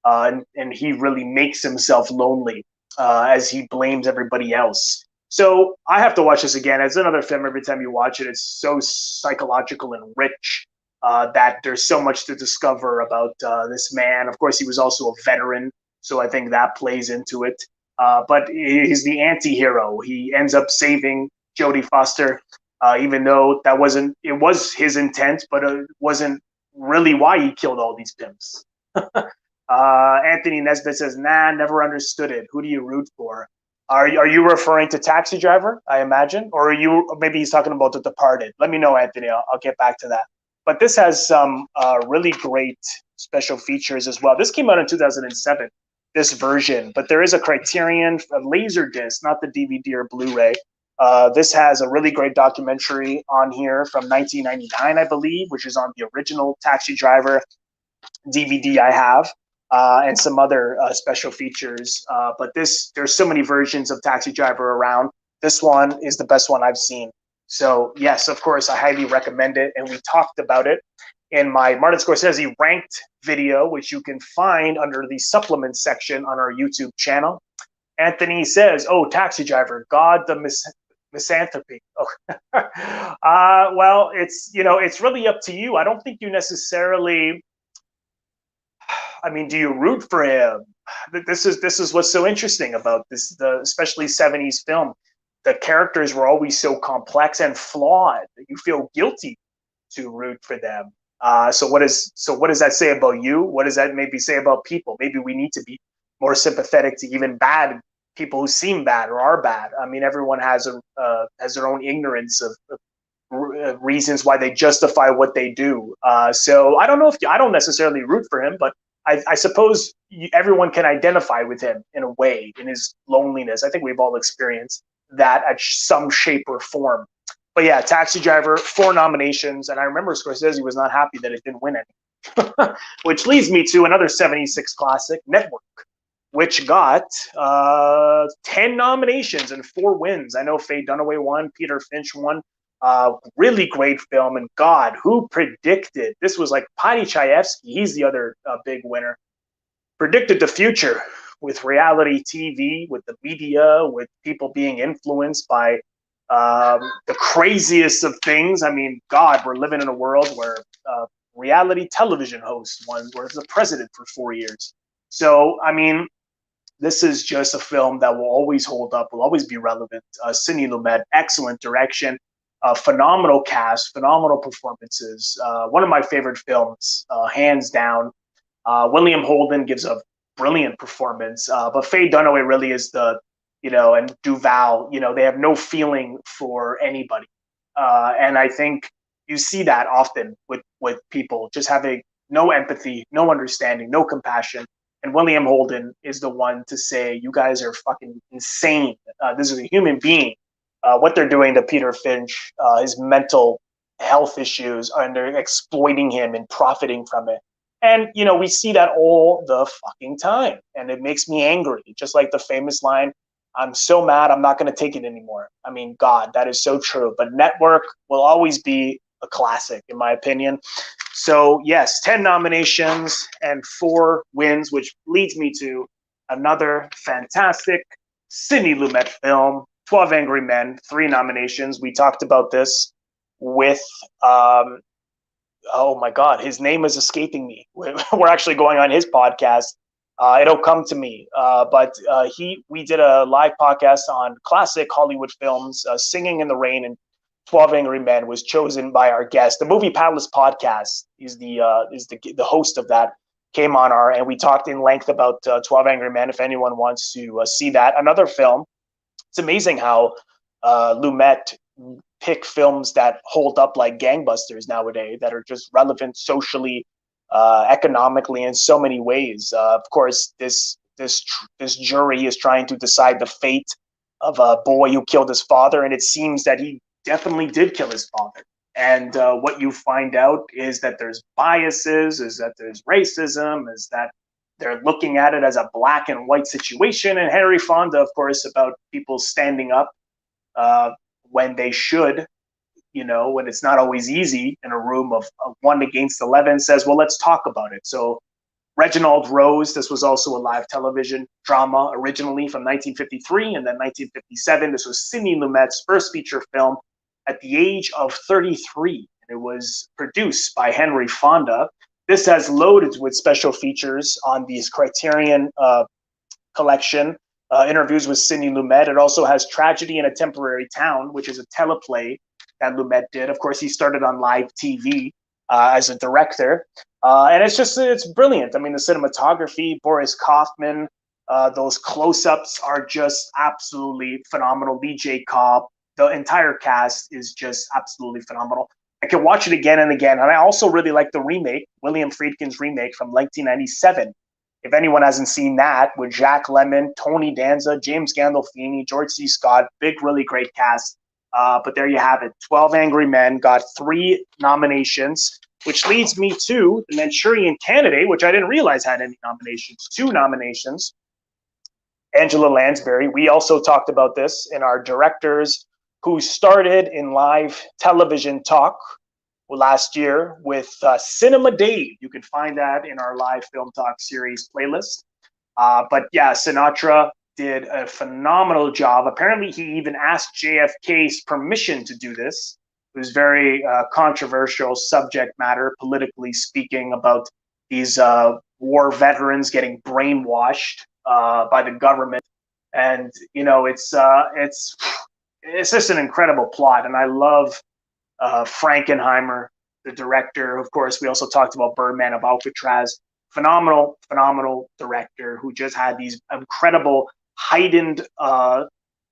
Speaker 1: And he really makes himself lonely as he blames everybody else. So I have to watch this again. It's another film. Every time you watch it, it's so psychological and rich that there's so much to discover about this man. Of course, he was also a veteran, so I think that plays into it. But he's the anti-hero. He ends up saving Jodie Foster, even though it was his intent, but it wasn't really why he killed all these pimps. Anthony Nesbitt says, nah, never understood it. Who do you root for? Are you referring to Taxi Driver, I imagine? Or maybe he's talking about The Departed? Let me know, Anthony. I'll get back to that. But this has some really great special features as well. This came out in 2007, this version, but there is a Criterion, a Laserdisc, not the DVD or Blu-ray. This has a really great documentary on here from 1999, I believe, which is on the original Taxi Driver DVD I have, and some other special features. But there's so many versions of Taxi Driver around. This one is the best one I've seen. So yes, of course, I highly recommend it. And we talked about it in my Martin Scorsese ranked video, which you can find under the supplements section on our YouTube channel. Anthony says, oh, Taxi Driver, God the misanthropy. Oh. Well, it's really up to you. I don't think you necessarily, I mean, do you root for him? This is what's so interesting about this, especially 70s film. The characters were always so complex and flawed that you feel guilty to root for them. So what does that say about you? What does that maybe say about people? Maybe we need to be more sympathetic to even bad people who seem bad or are bad. I mean, everyone has their own ignorance of reasons why they justify what they do. So I don't know I don't necessarily root for him, but I suppose everyone can identify with him in a way, in his loneliness. I think we've all experienced that at some shape or form. But yeah, Taxi Driver, 4 nominations, and I remember Scorsese was not happy that it didn't win any. Which leads me to another 76 classic, Network, which got 10 nominations and 4 wins. I know Faye Dunaway won, Peter Finch won. Really great film. And God, who predicted? This was like Patty Chayefsky. He's the other big winner. Predicted the future with reality TV, with the media, with people being influenced by the craziest of things. I mean, God, we're living in a world where reality television host was the president for 4 years. So, I mean, this is just a film that will always hold up, will always be relevant. Sidney Lumet, excellent direction, phenomenal cast, phenomenal performances. One of my favorite films, hands down. William Holden gives a brilliant performance, but Faye Dunaway really is the, and Duval, they have no feeling for anybody. And I think you see that often with people just having no empathy, no understanding, no compassion. And William Holden is the one to say, you guys are fucking insane. This is a human being. What they're doing to Peter Finch, his mental health issues, and they're exploiting him and profiting from it. And, we see that all the fucking time. And it makes me angry. Just like the famous line, I'm so mad, I'm not going to take it anymore. I mean, God, that is so true. But Network will always be a classic, in my opinion. So, yes, 10 nominations and 4 wins, which leads me to another fantastic Sidney Lumet film, 12 Angry Men, 3 nominations. We talked about this with, oh my God, his name is escaping me. We're actually going on his podcast. It'll come to me. But we did a live podcast on classic Hollywood films, Singing in the Rain, and 12 Angry Men was chosen by our guest. The Movie Palace podcast is the host of that. Came on and we talked in length about 12 Angry Men. If anyone wants to see that, another film. It's amazing how Lumet pick films that hold up like gangbusters nowadays, that are just relevant socially, economically, in so many ways. Of course, this jury is trying to decide the fate of a boy who killed his father, and it seems that he definitely did kill his father. And what you find out is that there's biases, is that there's racism, is that they're looking at it as a black and white situation. And Henry Fonda, of course, about people standing up when they should, when it's not always easy in a room of 1 against 11, says, well, let's talk about it. So Reginald Rose, this was also a live television drama originally from 1953, and then 1957. This was Sidney Lumet's first feature film at the age of 33. It was produced by Henry Fonda. This has loaded with special features on the Criterion collection, interviews with Sidney Lumet. It also has Tragedy in a Temporary Town, which is a teleplay that Lumet did. Of course, he started on live TV as a director. And it's brilliant. I mean, the cinematography, Boris Kaufman, those close-ups are just absolutely phenomenal. BJ Cobb, the entire cast is just absolutely phenomenal. I can watch it again and again. And I also really like the remake, William Friedkin's remake from 1997. If anyone hasn't seen that, with Jack Lemmon, Tony Danza, James Gandolfini, George C. Scott, big, really great cast. But there you have it. 12 Angry Men got 3 nominations, which leads me to The Manchurian Candidate, which I didn't realize had any nominations. 2 nominations. Angela Lansbury. We also talked about this in our directors who started in live television talk last year with Cinema Dave. You can find that in our live film talk series playlist. But yeah, Sinatra did a phenomenal job. Apparently, he even asked JFK's permission to do this. It was very controversial subject matter, politically speaking, about these war veterans getting brainwashed by the government. And, it's just an incredible plot. And I love Frankenheimer, the director. Of course, we also talked about Birdman of Alcatraz. Phenomenal director who just had these incredible heightened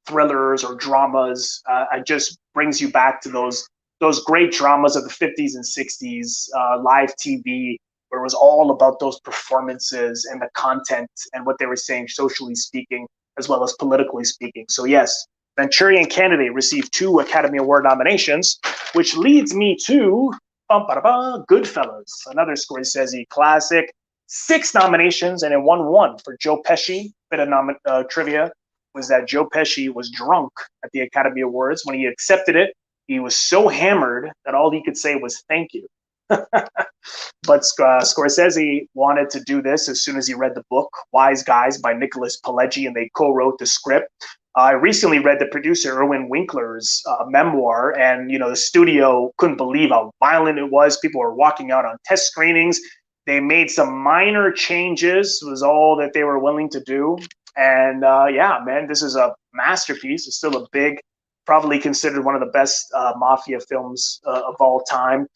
Speaker 1: thrillers or dramas. It just brings you back to those great dramas of the 50s and 60s, live TV, where it was all about those performances and the content and what they were saying, socially speaking, as well as politically speaking. So yes, Manchurian Candidate received 2 Academy Award nominations, which leads me to Goodfellas, another Scorsese classic. 6 nominations, and it won 1 for Joe Pesci. Bit of trivia was that Joe Pesci was drunk at the Academy Awards. When he accepted it, he was so hammered that all he could say was "thank you." But Scorsese wanted to do this as soon as he read the book Wise Guys by Nicholas Pileggi, and they co-wrote the script. I recently read the producer Irwin Winkler's memoir, and the studio couldn't believe how violent it was. People were walking out on test screenings. They made some minor changes, was all that they were willing to do. And yeah, man, this is a masterpiece. It's still a big, probably considered one of the best mafia films of all time.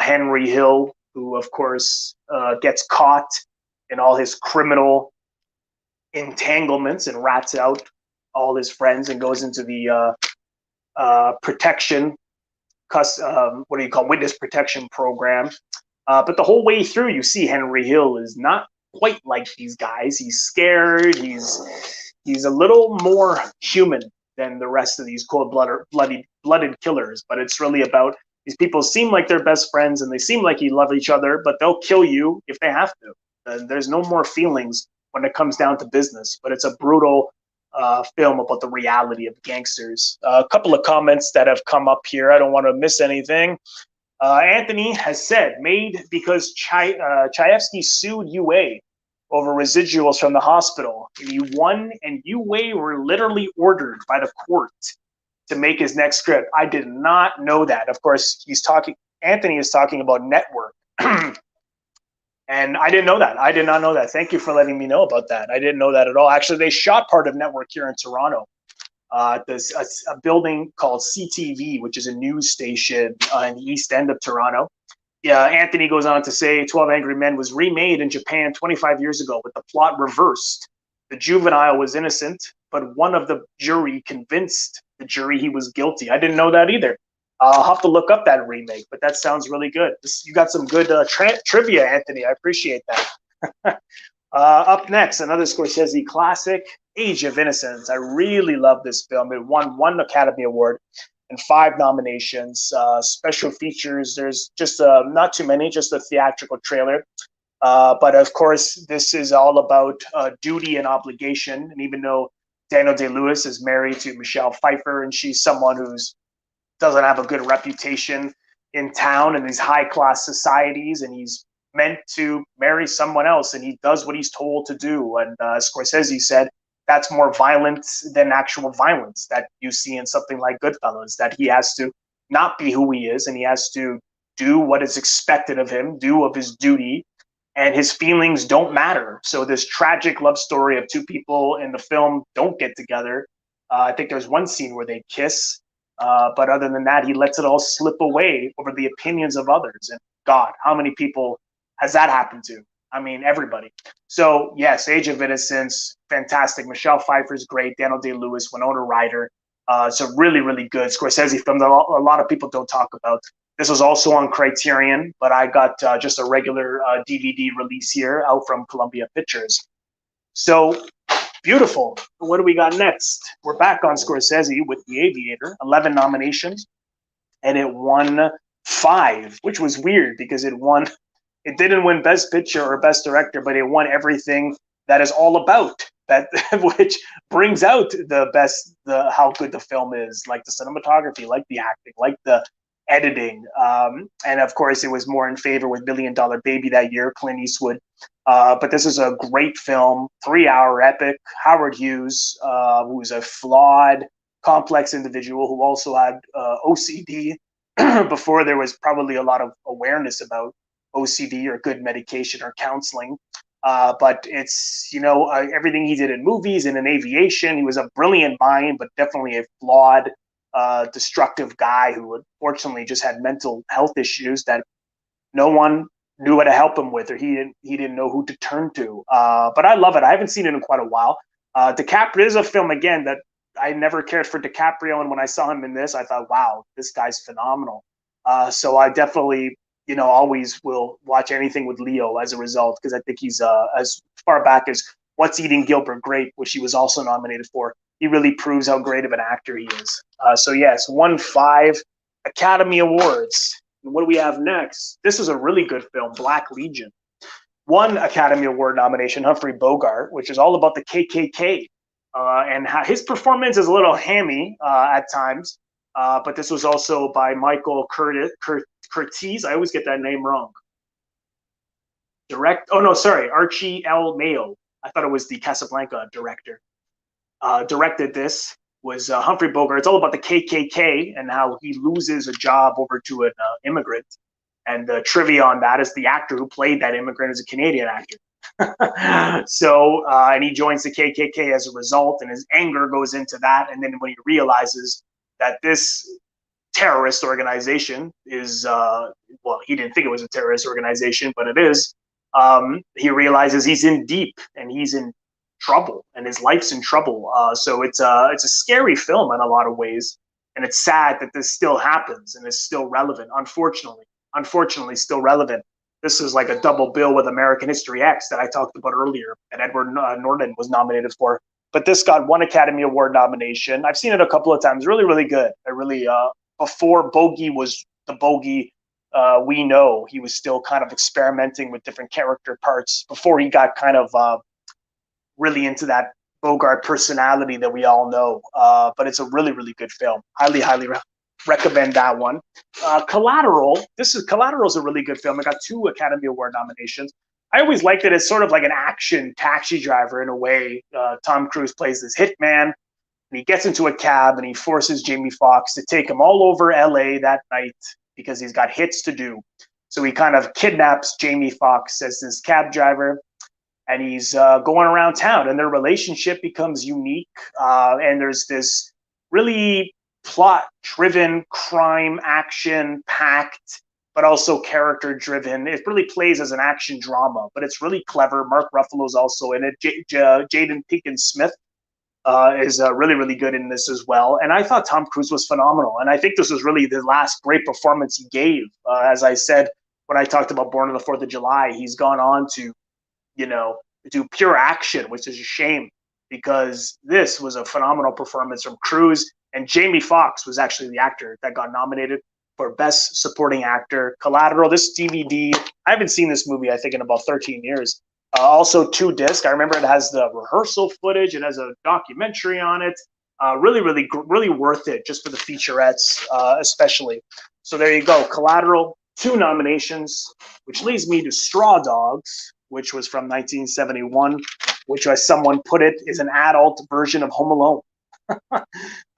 Speaker 1: Henry Hill, who of course gets caught in all his criminal entanglements and rats out all his friends and goes into the witness protection program. But the whole way through, you see Henry Hill is not quite like these guys. He's scared. He's a little more human than the rest of these cold-blooded killers. But it's really about these people seem like they're best friends and they seem like you love each other, but they'll kill you if they have to. There's no more feelings when it comes down to business. But it's a brutal film about the reality of gangsters. A couple of comments that have come up here. I don't want to miss anything. Anthony has said, made because Chayefsky sued UA over residuals from the hospital. He won, and UA were literally ordered by the court to make his next script. I did not know that. Of course, Anthony is talking about Network. And I didn't know that. I did not know that. Thank you for letting me know about that. I didn't know that at all. Actually, they shot part of Network here in Toronto. There's a building called CTV, which is a news station in the East End of Toronto. Yeah, Anthony goes on to say 12 Angry Men was remade in Japan 25 years ago with the plot reversed. The juvenile was innocent, but one of the jury convinced the jury he was guilty. I didn't know that either. I'll have to look up that remake, but that sounds really good. You got some good trivia, Anthony. I appreciate that. Up next, another Scorsese classic, Age of Innocence. I really love this film. It won 1 Academy Award and 5 nominations. Special features, there's just not too many, just a theatrical trailer. But of course, this is all about duty and obligation. And even though Daniel Day-Lewis is married to Michelle Pfeiffer, and she's someone who's doesn't have a good reputation in town in these high-class societies, and he's meant to marry someone else, and he does what he's told to do. And Scorsese said that's more violence than actual violence that you see in something like Goodfellas, that he has to not be who he is, and he has to do what is expected of him, do of his duty, and his feelings don't matter. So this tragic love story of 2 people in the film don't get together. I think there's one scene where they kiss, but other than that, he lets it all slip away over the opinions of others. And God, how many people has that happened to? I mean, everybody. So yes, Age of Innocence, fantastic. Michelle Pfeiffer's great. Daniel Day-Lewis, Winona Ryder. It's a really, really good Scorsese film that a lot of people don't talk about. This was also on Criterion, but I got just a regular DVD release here out from Columbia Pictures. So beautiful. What do we got next? We're back on Scorsese with The Aviator, 11 nominations, and it won 5, which was weird because it didn't win Best Picture or Best Director, but it won everything that is all about that, which brings out how good the film is, like the cinematography, like the acting, like the editing. And of course, it was more in favor with $1 Million Baby that year, Clint Eastwood. But this is a great film, 3-hour epic. Howard Hughes, who's a flawed, complex individual who also had OCD before there was probably a lot of awareness about OCD or good medication or counseling. But it's, everything he did in movies and in aviation. He was a brilliant mind, but definitely a flawed, destructive guy who unfortunately just had mental health issues that no one knew how to help him with, or he didn't know who to turn to. But I love it. I haven't seen it in quite a while. DiCaprio is a film, again, that I never cared for DiCaprio, and when I saw him in this, I thought, wow, this guy's phenomenal. So I definitely, always will watch anything with Leo as a result, because I think he's as far back as What's Eating Gilbert Grape, which he was also nominated for. He really proves how great of an actor he is. So yes, won 5 Academy Awards. And what do we have next? This is a really good film, Black Legion. Won Academy Award nomination, Humphrey Bogart, which is all about the KKK. And his performance is a little hammy at times, but this was also by Michael Curtiz. I always get that name wrong. Archie L. Mayo. I thought it was the Casablanca director. Directed this was Humphrey Bogart. It's all about the KKK and how he loses a job over to an immigrant. And the trivia on that is the actor who played that immigrant is a Canadian actor. And he joins the KKK as a result, and his anger goes into that. And then when he realizes that this terrorist organization is, he didn't think it was a terrorist organization, but it is. He realizes he's in deep and he's in trouble and his life's in trouble. So it's a scary film in a lot of ways. And it's sad that this still happens and is still relevant, unfortunately still relevant. This is like a double bill with American History X that I talked about earlier that Edward Norton was nominated for. But this got 1 Academy Award nomination. I've seen it a couple of times. Really, really good. I really, before Bogey was the Bogey we know, he was still kind of experimenting with different character parts before he got kind of really into that Bogart personality that we all know. But it's a really, really good film. Highly, highly recommend that one. Collateral is a really good film. It got 2 Academy Award nominations. I always liked it as sort of like an action taxi driver in a way. Tom Cruise plays this hitman, and he gets into a cab and he forces Jamie Foxx to take him all over LA that night because he's got hits to do. So he kind of kidnaps Jamie Foxx as this cab driver, and he's going around town, and their relationship becomes unique. And there's this really plot-driven, crime, action-packed, but also character-driven. It really plays as an action drama, but it's really clever. Mark Ruffalo's also in it. Jaden Pinkett-Smith is really, really good in this as well. And I thought Tom Cruise was phenomenal. And I think this was really the last great performance he gave. As I said, when I talked about Born on the 4th of July, he's gone on to, do pure action, which is a shame because this was a phenomenal performance from Cruise. And Jamie Foxx was actually the actor that got nominated for Best Supporting Actor. Collateral, this DVD, I haven't seen this movie, I think, in about 13 years. Also 2 discs. I remember it has the rehearsal footage. It has a documentary on it. Really, really, really worth it just for the featurettes, especially. So there you go. Collateral, 2 nominations, which leads me to Straw Dogs, which was from 1971, which, as someone put it, is an adult version of Home Alone.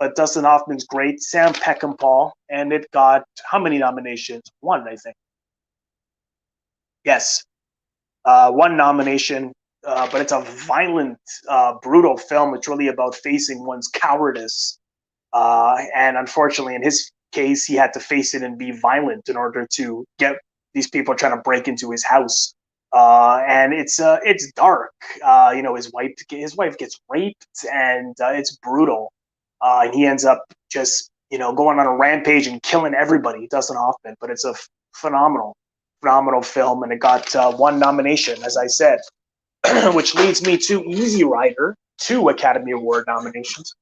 Speaker 1: But Dustin Hoffman's great, Sam Peckinpah, and it got how many nominations? 1, I think. Yes, 1 nomination, but it's a violent, brutal film. It's really about facing one's cowardice, and unfortunately, in his case, he had to face it and be violent in order to get these people trying to break into his house. And it's dark. His wife gets raped, and it's brutal. And he ends up just going on a rampage and killing everybody, Dustin Hoffman. But it's a phenomenal film, and it got 1 nomination, as I said, which leads me to Easy Rider, 2 Academy Award nominations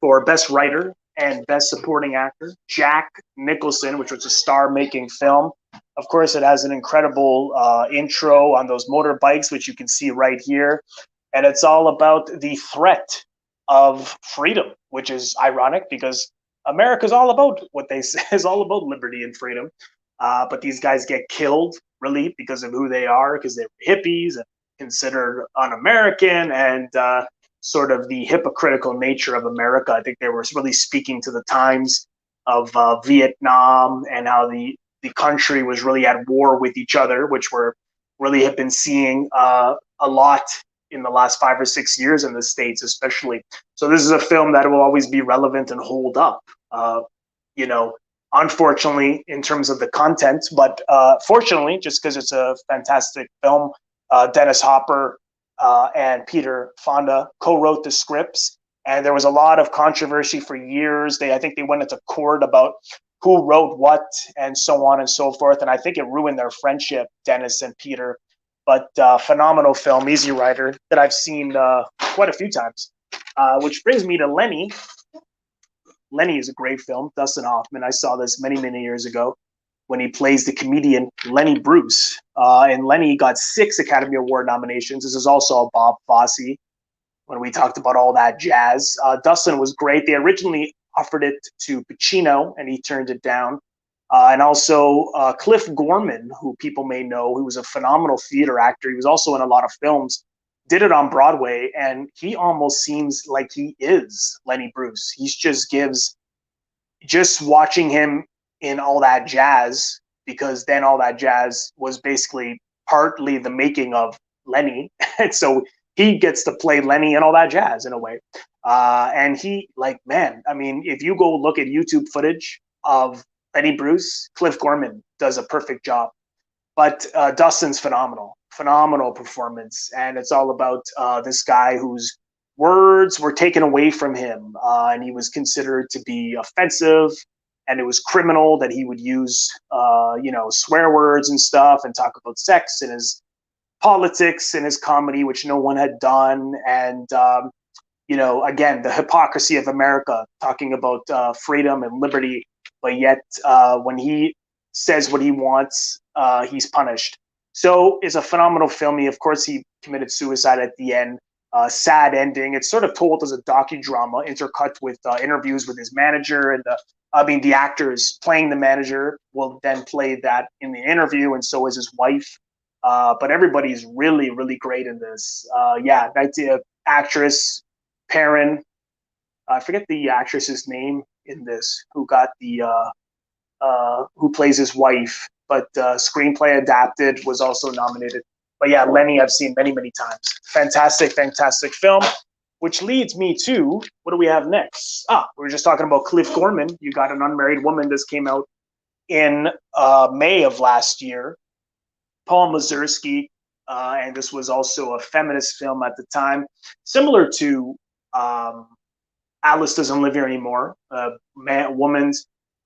Speaker 1: for Best Writer and Best Supporting Actor. Jack Nicholson, which was a star-making film. Of course, it has an incredible intro on those motorbikes, which you can see right here. And it's all about the threat of freedom, which is ironic because America's all about what they say is all about liberty and freedom. But these guys get killed, really, because of who they are, because they're hippies and considered un-American, and sort of the hypocritical nature of America. I think they were really speaking to the times of Vietnam and how the country was really at war with each other, which we're really have been seeing a lot in the last 5 or 6 years in the States, especially. So this is a film that will always be relevant and hold up, unfortunately, in terms of the content, but fortunately, just because it's a fantastic film. Dennis Hopper and Peter Fonda co-wrote the scripts, and there was a lot of controversy for years. I think they went into court about who wrote what and so on and so forth, and I think it ruined their friendship, Dennis and Peter. But phenomenal film, Easy Rider, that I've seen quite a few times. Which brings me to Lenny. Lenny is a great film, Dustin Hoffman. I saw this many, many years ago. when he plays the comedian Lenny Bruce. And Lenny got 6 Academy Award nominations. This is also a Bob Fosse when we talked about all that jazz. Doesnt was great. They originally offered it to Pacino, and he turned it down. And also Cliff Gorman, who people may know, who was a phenomenal theater actor. He was also in a lot of films, did it on Broadway, and he almost seems like he is Lenny Bruce. He just gives, just watching him in All That Jazz, because then All That Jazz was basically partly the making of Lenny. And so he gets to play Lenny and All That Jazz in a way. And he, like, man, I mean, if you go look at YouTube footage of Lenny Bruce, Cliff Gorman does a perfect job. But Dustant's phenomenal performance. And it's all about this guy whose words were taken away from him. And he was considered to be offensive. And it was criminal that he would use, swear words and stuff and talk about sex and his politics and his comedy, which no one had done. And, again, the hypocrisy of America, talking about freedom and liberty. But yet when he says what he wants, he's punished. So it's a phenomenal film. Of course, he committed suicide at the end. Sad ending. It's sort of told as a docudrama, intercut with interviews with his manager. And the actors playing the manager will then play that in the interview, and so is his wife. But everybody's really, really great in this. That's the actress, Perrin. I forget the actress's name in this, who got the who plays his wife, but screenplay adapted was also nominated. But yeah, Lenny I've seen many, many times. Fantastic film, which leads me to, what do we have next? We were just talking about Cliff Gorman. You got An Unmarried Woman. This came out in May of last year. Paul Mazursky, and this was also a feminist film at the time, similar to Alice Doesn't Live Here Anymore, a woman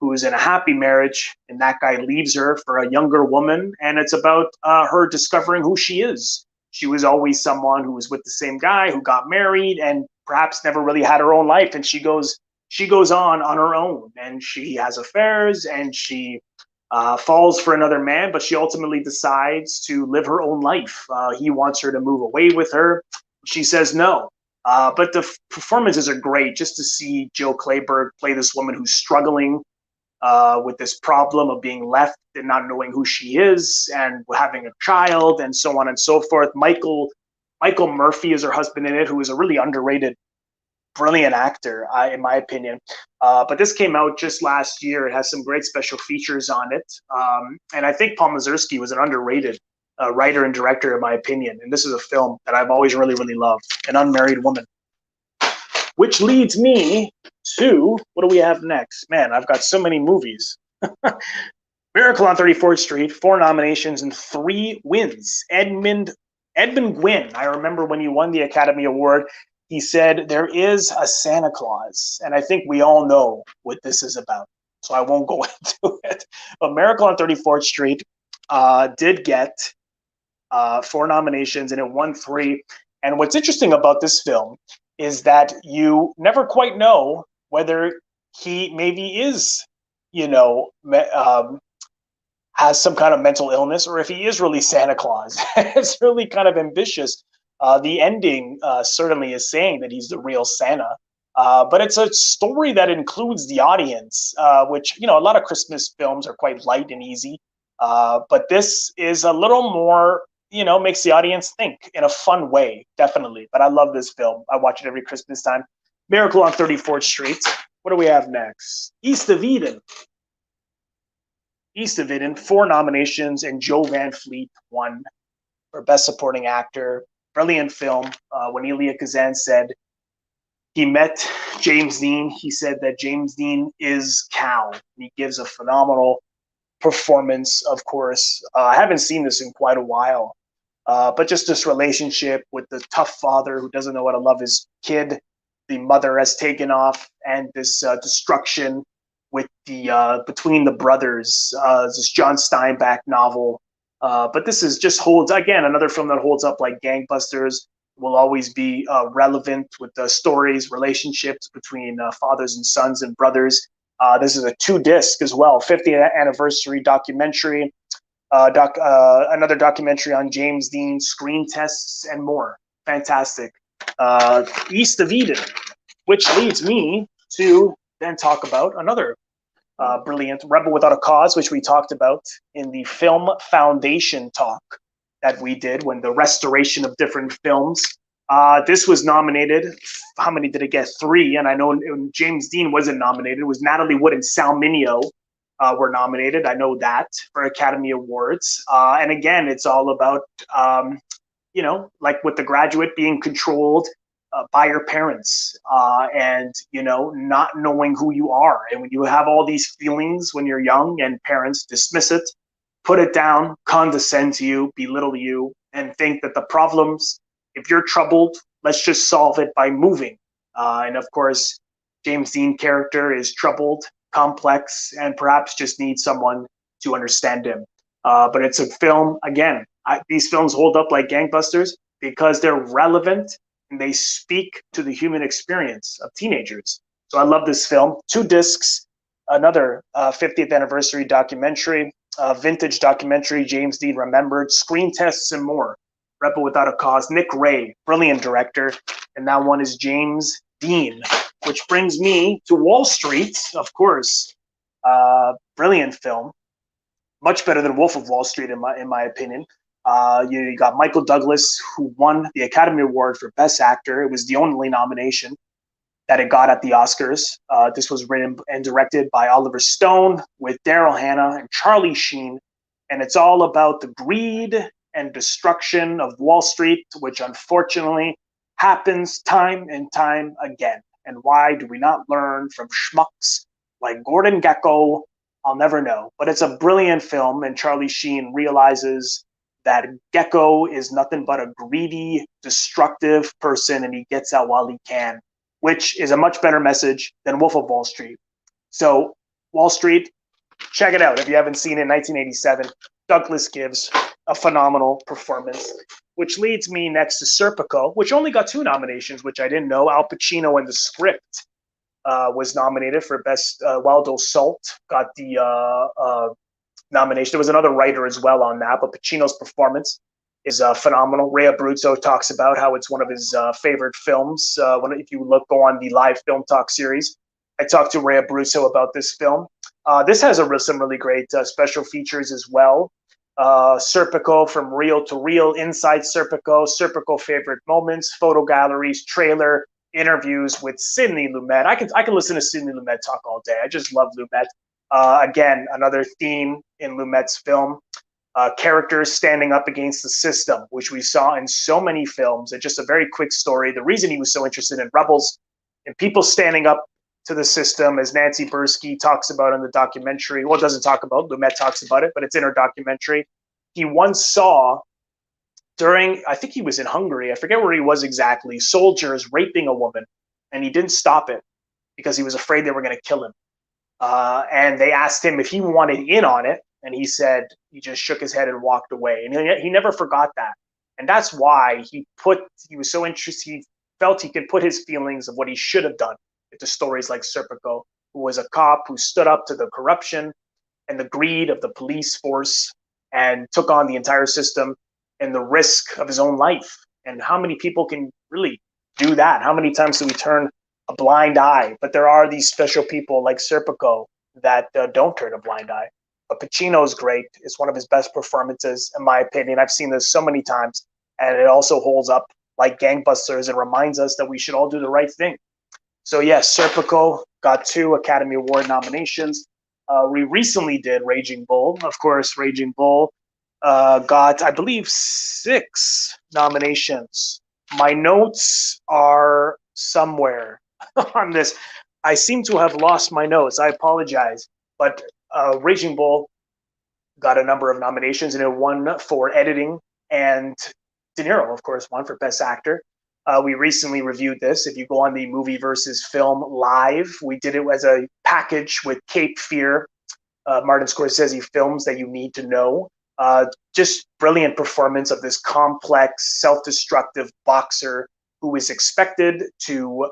Speaker 1: who is in a happy marriage, and that guy leaves her for a younger woman, and it's about her discovering who she is. She was always someone who was with the same guy, who got married, and perhaps never really had her own life, and she goes on her own, and she has affairs, and she falls for another man, but she ultimately decides to live her own life. He wants her to move away with her. She says no. But the performances are great, just to see Jill Clayburgh play this woman who's struggling with this problem of being left and not knowing who she is and having a child and so on and so forth. Michael Murphy is her husband in it, who is a really underrated, brilliant actor, in my opinion. But this came out just last year. It has some great special features on it. And I think Paul Mazursky was an underrated writer and director, in my opinion. And this is a film that I've always really, really loved, An Unmarried Woman. Which leads me to, what do we have next? Man, I've got so many movies. Miracle on 34th Street, 4 nominations and 3 wins. Edmund Gwynn, I remember when he won the Academy Award, he said, there is a Santa Claus. And I think we all know what this is about, so I won't go into it. But Miracle on 34th Street did get 4 nominations, and it won 3. And what's interesting about this film is that you never quite know whether he maybe is, has some kind of mental illness, or if he is really Santa Claus. It's really kind of ambitious. The ending certainly is saying that he's the real Santa. But it's a story that includes the audience, which, a lot of Christmas films are quite light and easy. But this is a little more, makes the audience think in a fun way, definitely. But I love this film. I watch it every Christmas time. Miracle on 34th Street. What do we have next? East of Eden. 4 nominations, and Joe Van Fleet won for Best Supporting Actor. Brilliant film. When Elia Kazan said he met James Dean, he said that James Dean is Cal. He gives a phenomenal performance, of course. I haven't seen this in quite a while. But just this relationship with the tough father who doesn't know how to love his kid, the mother has taken off, and this destruction with the between the brothers. This John Steinbeck novel. But this is just holds, again, another film that holds up like gangbusters. Will always be relevant with the stories, relationships between fathers and sons and brothers. This is a 2-disc as well, 50th anniversary documentary, another documentary on James Dean, screen tests, and more. Fantastic. East of Eden, which leads me to then talk about another brilliant Rebel Without a Cause, which we talked about in the Film Foundation talk that we did when the restoration of different films. This was nominated. How many did it get? 3. And I know James Dean wasn't nominated. It was Natalie Wood and Sal Mineo were nominated. I know that for Academy Awards. And again, it's all about, like with The Graduate, being controlled by your parents and, not knowing who you are. And when you have all these feelings when you're young and parents dismiss it, put it down, condescend to you, belittle you, and think that the problems, if you're troubled, let's just solve it by moving. And of course, James Dean character is troubled, complex, and perhaps just needs someone to understand him. But it's a film, again, these films hold up like gangbusters because they're relevant and they speak to the human experience of teenagers. So I love this film. 2 discs, another 50th anniversary documentary, vintage documentary, James Dean Remembered, screen tests, and more. Rebel Without a Cause. Nick Ray, brilliant director. And that one is James Dean, which brings me to Wall Street, of course. Brilliant film. Much better than Wolf of Wall Street, in my opinion. You got Michael Douglas, who won the Academy Award for Best Actor. It was the only nomination that it got at the Oscars. This was written and directed by Oliver Stone with Daryl Hannah and Charlie Sheen. And it's all about the greed and destruction of Wall Street, which unfortunately happens time and time again. And why do we not learn from schmucks like Gordon Gekko? I'll never know. But it's a brilliant film, and Charlie Sheen realizes that Gekko is nothing but a greedy, destructive person, and he gets out while he can, which is a much better message than Wolf of Wall Street. So Wall Street, check it out if you haven't seen it. 1987, Douglas gives a phenomenal performance, which leads me next to Serpico, which only got 2 nominations, which I didn't know. Al Pacino in the script was nominated for Best Waldo Salt, got the nomination. There was another writer as well on that, but Pacino's performance is phenomenal. Ray Abruzzo talks about how it's one of his favorite films. If you go on the live film talk series, I talked to Ray Abruzzo about this film. This has some really great special features as well. Serpico, from reel to reel, inside Serpico, Serpico favorite moments, photo galleries, trailer, interviews with Sidney Lumet. I can listen to Sidney Lumet talk all day. I just love Lumet. Again, another theme in Lumet's film, characters standing up against the system, which we saw in so many films. And just a very quick story. The reason he was so interested in Rebels and people standing up to the system, as Nancy Bursky talks about in the documentary. Well, it doesn't talk about, Lumet talks about it, but it's in her documentary. He once saw during, I think he was in Hungary, I forget where he was exactly, soldiers raping a woman, and he didn't stop it because he was afraid they were going to kill him. And they asked him if he wanted in on it, and he said he just shook his head and walked away. And he never forgot that. And that's why he was so interested, he felt he could put his feelings of what he should have done into stories like Serpico, who was a cop who stood up to the corruption and the greed of the police force and took on the entire system and the risk of his own life. And how many people can really do that? How many times do we turn a blind eye? But there are these special people like Serpico that don't turn a blind eye. But Pacino's great. It's one of his best performances, in my opinion. I've seen this so many times, and it also holds up like gangbusters and reminds us that we should all do the right thing. So yes, Serpico got 2 Academy Award nominations. We recently did Raging Bull. Of course, Raging Bull got, I believe, 6 nominations. My notes are somewhere on this. I seem to have lost my notes. I apologize. But Raging Bull got a number of nominations, and it won for editing, and De Niro, of course, won for Best Actor. We recently reviewed this. If you go on the Movie versus Film Live, we did it as a package with Cape Fear, Martin Scorsese films that you need to know. Just brilliant performance of this complex, self-destructive boxer who is expected to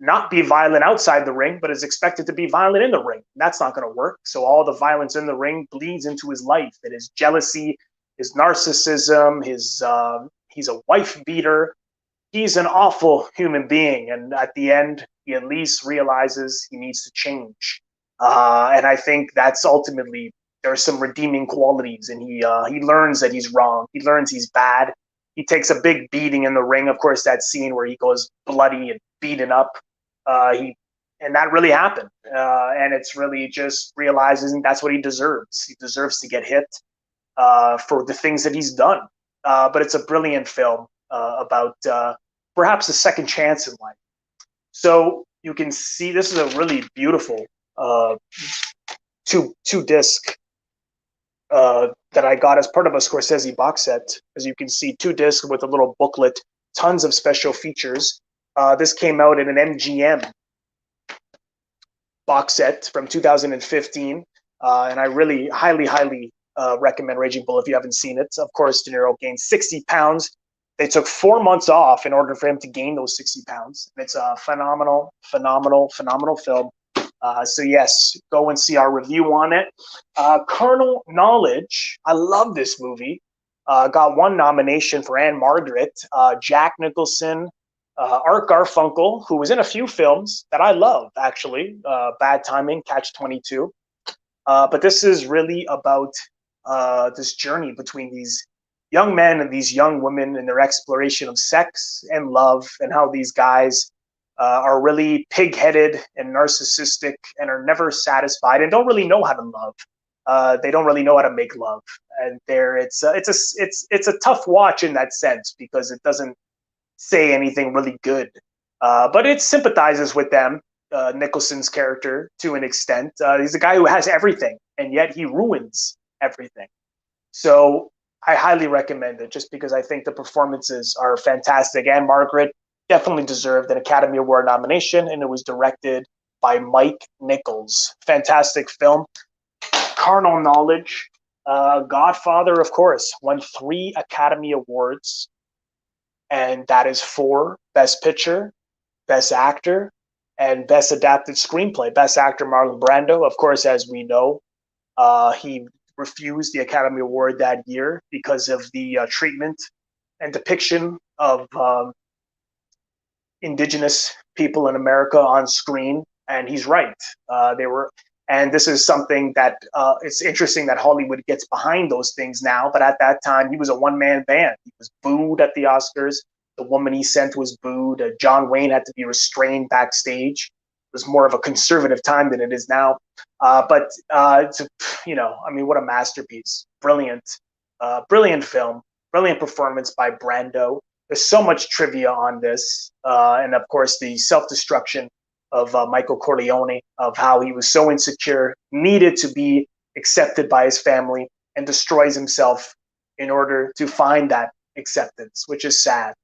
Speaker 1: not be violent outside the ring, but is expected to be violent in the ring. That's not going to work. So all the violence in the ring bleeds into his life, and his jealousy, his narcissism, he's a wife beater. He's an awful human being, and at the end, he at least realizes he needs to change. And I think that's ultimately, there are some redeeming qualities, and he learns that he's wrong. He learns he's bad. He takes a big beating in the ring. Of course, that scene where he goes bloody and beaten up. And that really happened. And it's really just realizing that's what he deserves. He deserves to get hit for the things that he's done. But it's a brilliant film about perhaps a second chance in life. So you can see this is a really beautiful two disc that I got as part of a Scorsese box set. As you can see, 2 discs with a little booklet, tons of special features. This came out in an MGM box set from 2015, and I really highly recommend Raging Bull if you haven't seen it. Of course, De Niro gained 60 pounds. They took 4 months off in order for him to gain those 60 pounds. It's a phenomenal film. So yes, go and see our review on it. Carnal Knowledge, I love this movie. Got 1 nomination for Anne Margaret, Jack Nicholson, Art Garfunkel, who was in a few films that I love, actually. Bad Timing, Catch-22. But this is really about this journey between these young men and these young women and their exploration of sex and love, and how these guys are really pig-headed and narcissistic and are never satisfied and don't really know how to love. They don't really know how to make love, and it's a tough watch in that sense, because it doesn't say anything really good, but it sympathizes with them. Nicholson's character, to an extent, he's a guy who has everything, and yet he ruins everything. So I highly recommend it, just because I think the performances are fantastic. And Margaret definitely deserved an Academy Award nomination, and it was directed by Mike Nichols. Fantastic film. Carnal Knowledge. Godfather, of course, won 3 Academy Awards, and that is for Best Picture, Best Actor, and Best Adapted Screenplay. Best Actor, Marlon Brando. Of course, as we know, he refused the Academy Award that year because of the treatment and depiction of indigenous people in America on screen, and he's right. And this is something that it's interesting that Hollywood gets behind those things now, but at that time he was a one-man band. He was booed at the Oscars. The woman he sent was booed. John Wayne had to be restrained backstage. It was more of a conservative time than it is now. But what a masterpiece. Brilliant film, brilliant performance by Brando. There's so much trivia on this. And of course, the self-destruction of Michael Corleone, of how he was so insecure, needed to be accepted by his family, and destroys himself in order to find that acceptance, which is sad.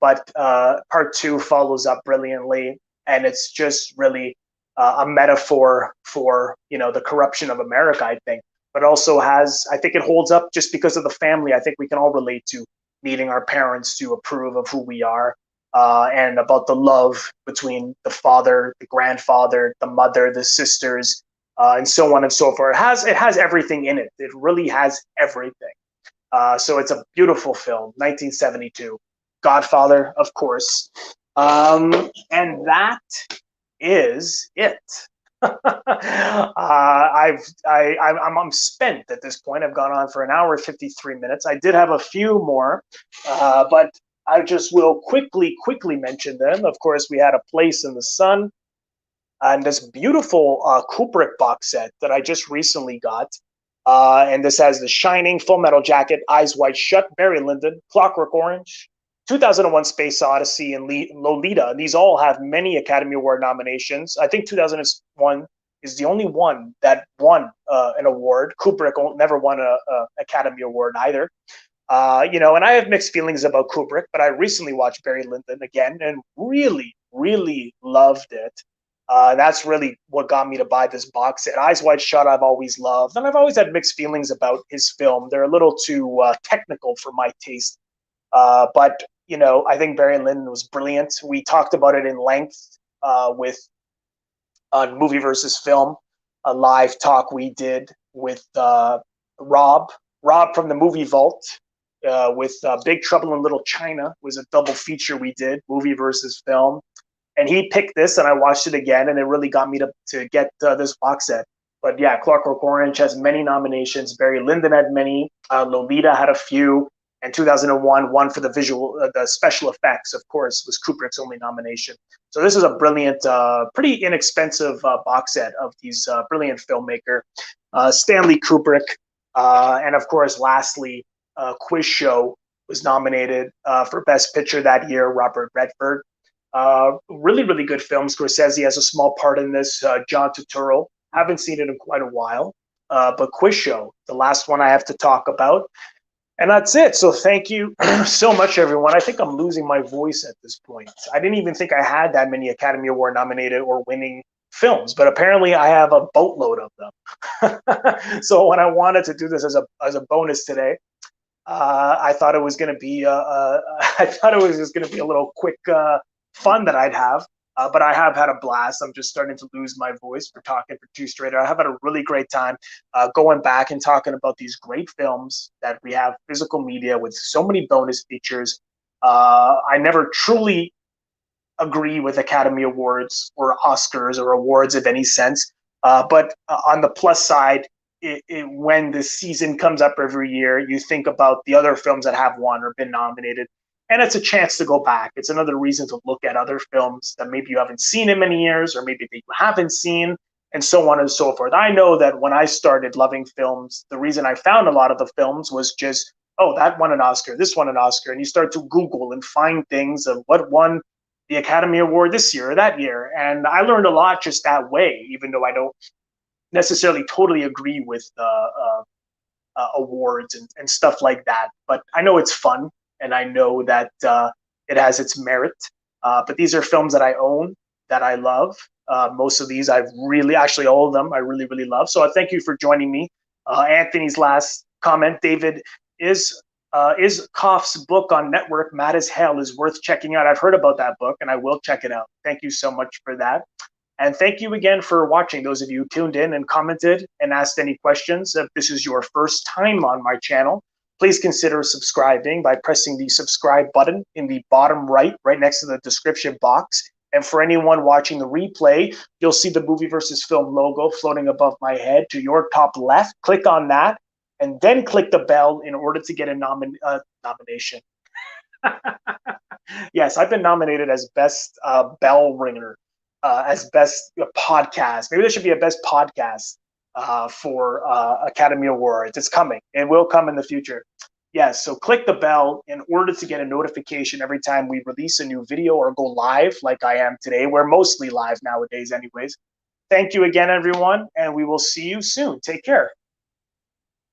Speaker 1: But part 2 follows up brilliantly, and it's just really a metaphor for the corruption of America, I think. But also I think it holds up just because of the family. I think we can all relate to needing our parents to approve of who we are, and about the love between the father, the grandfather, the mother, the sisters, and so on and so forth. It has everything in it. It really has everything. So it's a beautiful film, 1972. Godfather, of course. And that is it. I'm spent at this point. I've gone on for 1 hour 53 minutes. I did have a few more, but I just will quickly mention them. Of course, we had A Place in the Sun, and this beautiful Kubrick box set that I just recently got. And this has The Shining, Full Metal Jacket, Eyes Wide Shut, Barry Lyndon, Clockwork Orange, 2001 Space Odyssey, and Lolita. These all have many Academy Award nominations. I think 2001 is the only one that won an award. Kubrick never won an Academy Award either. And I have mixed feelings about Kubrick, but I recently watched Barry Lyndon again and really loved it. That's really what got me to buy this box set. Eyes Wide Shut I've always loved, and I've always had mixed feelings about his film. They're a little too technical for my taste. But I think Barry Lyndon was brilliant. We talked about it in length with Movie versus Film, a live talk we did with Rob from the Movie Vault, with Big Trouble in Little China. Was a double feature we did, Movie versus Film. And he picked this, and I watched it again, and it really got me to get this box set. But yeah, Clockwork Orange has many nominations. Barry Lyndon had many. Lolita had a few. And 2001, one for the special effects, of course, was Kubrick's only nomination. So this is a brilliant, pretty inexpensive box set of these brilliant filmmaker, Stanley Kubrick. And of course, lastly, Quiz Show was nominated for Best Picture that year, Robert Redford. Really, really good film. Scorsese has a small part in this. John Turturro, haven't seen it in quite a while. But Quiz Show, the last one I have to talk about. And that's it. So thank you so much, everyone. I think I'm losing my voice at this point. I didn't even think I had that many Academy Award nominated or winning films, but apparently I have a boatload of them. So when I wanted to do this as a bonus today, I thought it was going to be I thought it was just going to be a little quick fun that I'd have. But I have had a blast. I'm just starting to lose my voice for talking for too straight. I have had a really great time going back and talking about these great films that we have physical media with so many bonus features. I never truly agree with Academy Awards or Oscars or awards of any sense. But on the plus side, when the season comes up every year, you think about the other films that have won or been nominated. And it's a chance to go back. It's another reason to look at other films that maybe you haven't seen in many years, or maybe that you haven't seen, and so on and so forth. I know that when I started loving films, the reason I found a lot of the films was just, oh, that won an Oscar, this won an Oscar. And you start to Google and find things of what won the Academy Award this year or that year. And I learned a lot just that way, even though I don't necessarily totally agree with awards and stuff like that. But I know it's fun. And I know that it has its merit. But these are films that I own, that I love. Most of these I've really, actually all of them, I really, really love. So I thank you for joining me. Anthony's last comment, David, is Koff's book on Network, Mad as Hell, is worth checking out. I've heard about that book, and I will check it out. Thank you so much for that. And thank you again for watching, those of you who tuned in and commented and asked any questions. If this is your first time on my channel, please consider subscribing by pressing the subscribe button in the bottom right next to the description box. And for anyone watching the replay, you'll see the Movie versus Film logo floating above my head to your top left. Click on that, and then click the bell in order to get a nomination. Yes, I've been nominated as Best Bell Ringer, as Best Podcast. Maybe there should be a Best Podcast for Academy Awards. It's coming. It will come in the future. Yes, so click the bell in order to get a notification every time we release a new video or go live like I am today. We're mostly live nowadays anyways. Thank you again, everyone, and we will see you soon. Take care.